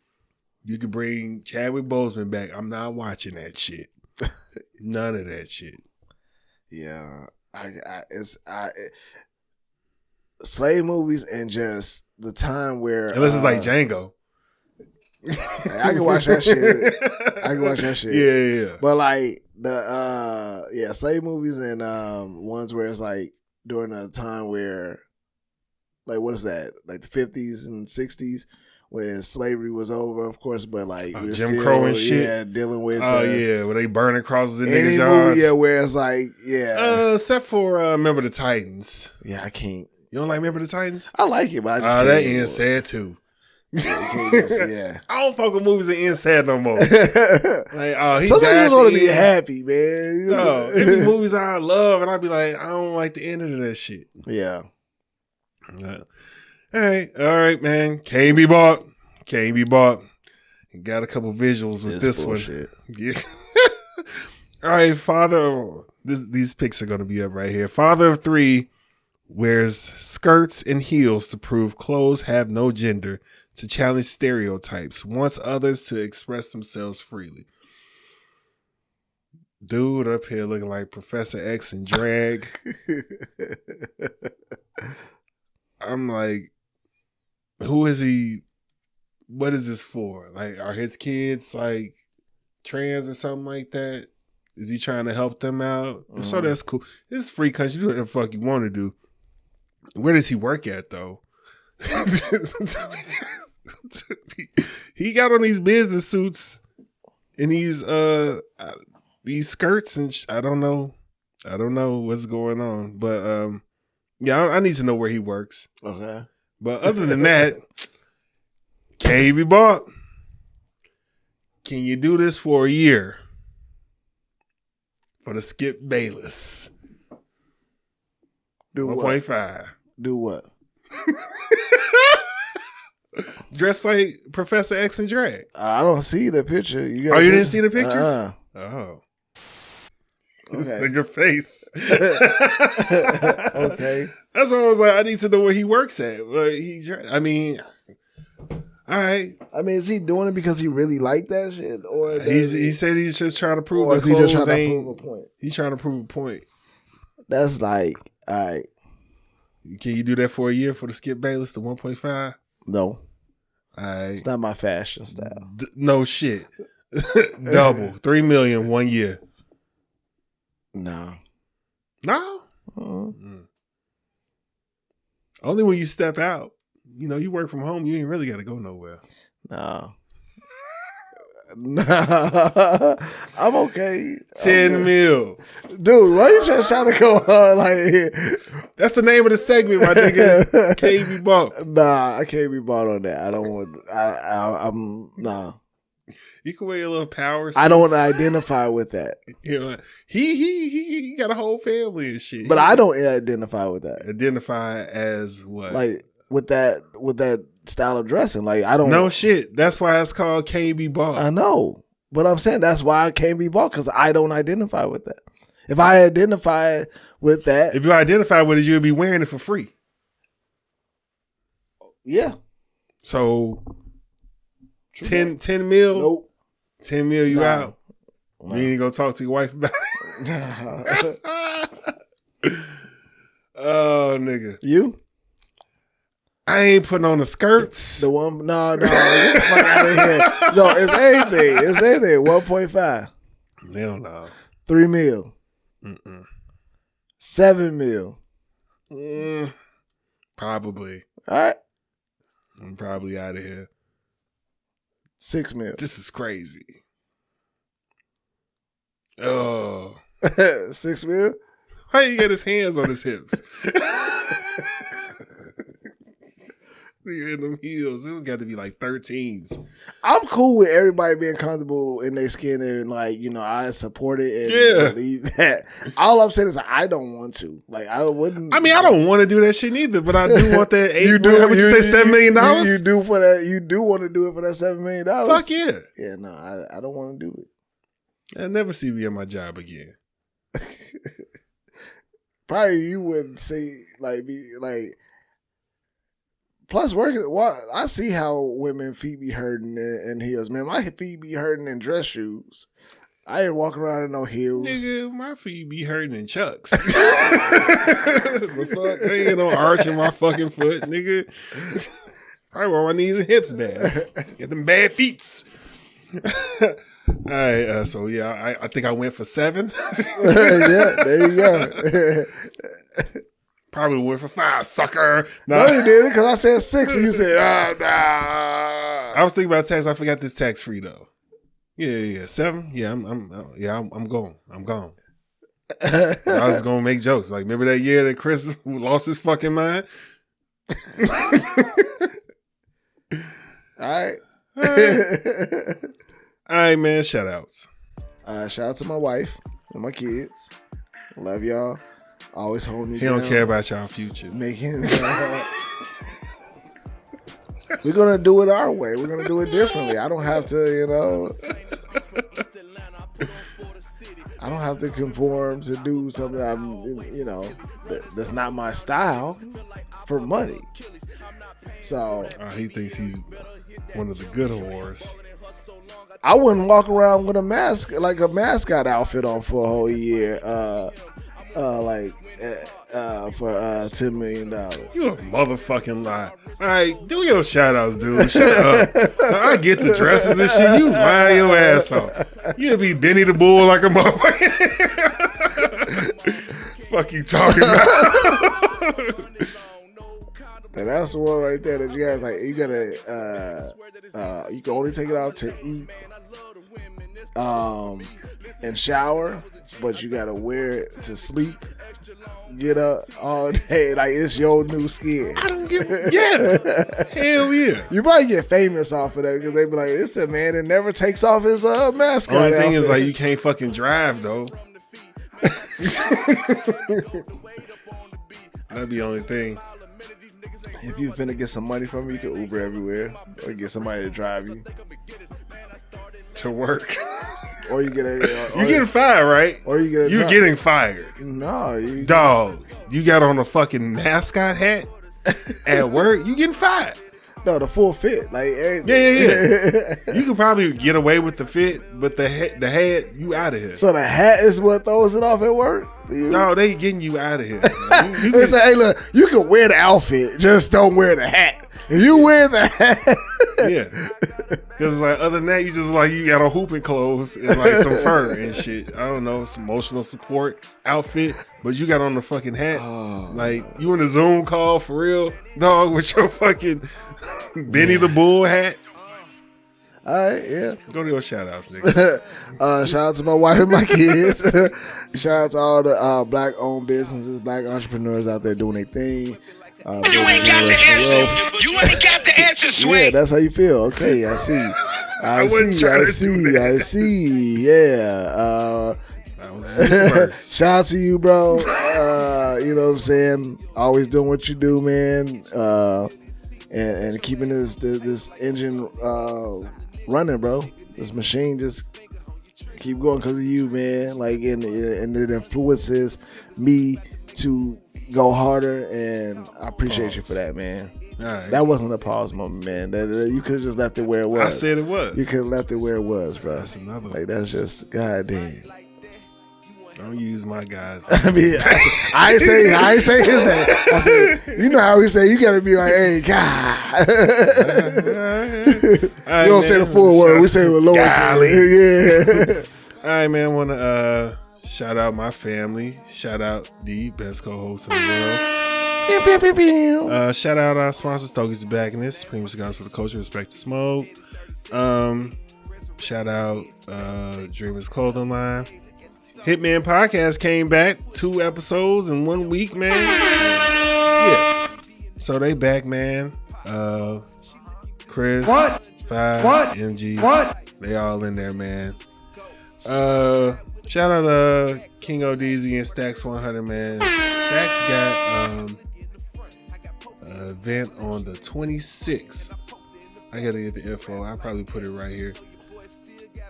You could bring Chadwick Boseman back. I'm not watching that shit. None of that shit. Yeah. Slave movies and just the time where unless it's like Django. I can watch that shit. Yeah. But like the slave movies and ones where it's like during a time where like what is that? Like the 50s and 60s when slavery was over, of course, but like Jim Crow and shit. Yeah, dealing with where they burning crosses in any niggas' yards. movie, where it's like except for Remember the Titans. Yeah, I can't. You don't like Remember the Titans? I like it, but I just can't. That ends sad too. Yeah. I don't fuck with movies that end sad no more. Like, sometimes you just want to be happy, man. No, it be movies I love, and I'd be like, I don't like the ending of that shit. Yeah. All right, man. Can't be bought. Got a couple visuals with this bullshit. One. Yeah. All right, father. These pics are gonna be up right here. Father of 3 wears skirts and heels to prove clothes have no gender, to challenge stereotypes, wants others to express themselves freely. Dude up here looking like Professor X in drag. I'm like, who is he? What is this for? Like, are his kids like trans or something like that? Is he trying to help them out? Mm-hmm. So that's cool. This is free country. You do whatever the fuck you want to do. Where does he work at though? He got on these business suits and these skirts and I don't know what's going on, but yeah, I need to know where he works. Okay, But other than that, KB Ball, can you do this for a year for the Skip Bayless? Do 1.5. Do what? Dress like Professor X and Drag. I don't see the picture. You didn't see the pictures? Oh. Okay. This nigga face. Okay. That's why I was like, I need to know where he works at. All right. I mean, is he doing it because he really liked that shit, or he said he's just trying to prove or is he just trying to ain't. prove a point? He's trying to prove a point. That's like, all right. Can you do that for a year for the Skip Bayless, the 1.5? No. All right. It's not my fashion style. No shit. Double. $3 million 1 year. No. No? Mm. Only when you step out. You know, you work from home, you ain't really got to go nowhere. No. Nah, I'm okay. 10 mil. Dude, why you just trying to go on like that's the name of the segment, my nigga. Can't be bought. Nah, I can't be bought on that. I don't want I'm nah. You can wear your little power suits. I don't want to identify with that. You know, he got a whole family and shit. But I don't identify with that. Identify as what? Like with that style of dressing. Like I don't No shit. That's why it's called Can't Be Bought. I know. But I'm saying that's why I can't be bought, because I don't identify with that. If I identify with that. If you identify with it, you'll be wearing it for free. Yeah. So 10 mil? Nope. 10 mil you out. No. You ain't gonna talk to your wife about it. Oh nigga. You? I ain't putting on the skirts. The one no, get the fuck out of here. No, it's anything. It's anything. 1.5. Hell no. 3 mil. 7 mil. Probably. All right. I'm probably out of here. 6 mil. This is crazy. Oh. 6 mil? How you get his hands on his hips? In them heels. It was got to be like 13s. I'm cool with everybody being comfortable in their skin and like, you know, I support it and believe that. All I'm saying is I don't want to. Like I wouldn't. I mean, I don't want to do that shit neither, but I do want that How much you say, $7 million? You do for that. You do want to do it for that $7 million. Fuck yeah. Yeah, no, I don't want to do it. I'll never see me at my job again. Probably you wouldn't say like be like. Plus, working, I see how women feet be hurting in heels. Man, my feet be hurting in dress shoes. I ain't walking around in no heels. Nigga, my feet be hurting in Chucks. The fuck? I ain't no arch in my fucking foot, nigga. Probably wear my knees and hips bad. Get them bad feets. All right, so yeah, I think I went for 7. Yeah, there you go. Probably went for 5, sucker. No, you didn't, because I said 6 and you said, nah. I was thinking about tax. I forgot this tax free though. Yeah. 7. Yeah, I'm going. I'm gone. I was gonna make jokes. Like, remember that year that Chris lost his fucking mind? All right, man. Shout outs. Shout out to my wife and my kids. Love y'all. Always hold me He down. don't care about y'all future. We're gonna do it our way. We're gonna do it differently. I don't have to, you know. I don't have to conform to do something that's not my style for money. So he thinks he's one of the good whores. I wouldn't walk around with a mask, like a mascot outfit on for a whole year. For $10 million. You a motherfucking lie. All right, do your shout outs, dude. Shut up. I get the dresses and shit. You lie your ass off. You'll be Benny the Bull like a motherfucker. Fuck you talking about? And that's the one right there that you guys like. You gotta, you can only take it out to eat, and shower, but you gotta wear it to sleep get up all day like it's your new skin. I don't give hell yeah. You probably get famous off of that because they be like, it's the man that never takes off his mascot. Only thing outfit. is like you can't fucking drive though. That'd be the only thing. If you finna get some money from me, you can Uber everywhere or get somebody to drive you to work. Or you get you're getting fired, right? Or you get you're getting fired. No, dog. You got on a fucking mascot hat at work. You getting fired. No, the full fit, like everything. Yeah. You could probably get away with the fit, but the hat, you out of here. So the hat is what throws it off at work? No, they getting you out of here. They say, hey, look, you can wear the outfit, just don't wear the hat. If you wear the hat, yeah. Because like other than that, you just like you got on hooping clothes and like some fur and shit. I don't know, some emotional support outfit, but you got on the fucking hat. Like you in a Zoom call for real, dog, with your fucking Benny the Bull hat. All right, yeah. Go to your shout outs, nigga. Shout out to my wife and my kids. Shout out to all the black owned businesses, black entrepreneurs out there doing their thing. You ain't got the answers. You ain't got the answers, Sway. Yeah, that's how you feel. Okay, I see. I see. Yeah. Shout out to you, bro. You know what I'm saying? Always doing what you do, man. And keeping this engine running, bro. This machine just keep going because of you, man. Like, and it influences me to go harder, and I appreciate you for that, man. Right. That wasn't a pause moment, man. That you could have just left it where it was. I said it was. You could have left it where it was, bro. That's another one. Like, that's just goddamn. Don't use my guys. I mean, I ain't say his name. I said, you know how we say, you gotta be like, hey, God. You don't say the full word. We say it with lower. Yeah. All right, man. I want to shout out my family. Shout out the best co-host in the world. Shout out our sponsor, Stogies Tobacconist, Premium Cigars for the Culture, Respect the Smoke. Shout out Dreamers Clothing Line. Hitman Podcast came back 2 episodes in 1 week, man. Yeah. So they back, man. Chris, What? 5, MG. What? They all in there, man. Shout out to King O'Deezy and Stacks 100, man. Stacks got an event on the 26th. I gotta get the info. I'll probably put it right here.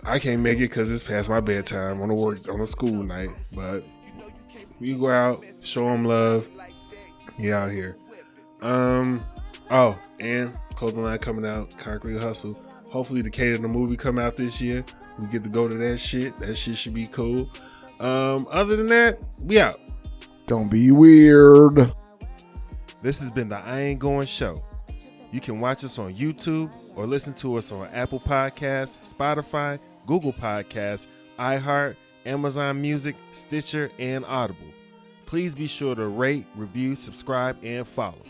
I can't make it because it's past my bedtime on a school night. But we go out, show them love. You out here. Oh, and Clothing Line coming out, Concrete Hustle. Hopefully the Cater the movie come out this year. We get to go to that shit. That shit should be cool. Other than that, we out. Don't be weird. This has been the I Ain't Going Show. You can watch us on YouTube or listen to us on Apple Podcasts, Spotify, Google Podcasts, iHeart, Amazon Music, Stitcher, and Audible. Please be sure to rate, review, subscribe, and follow.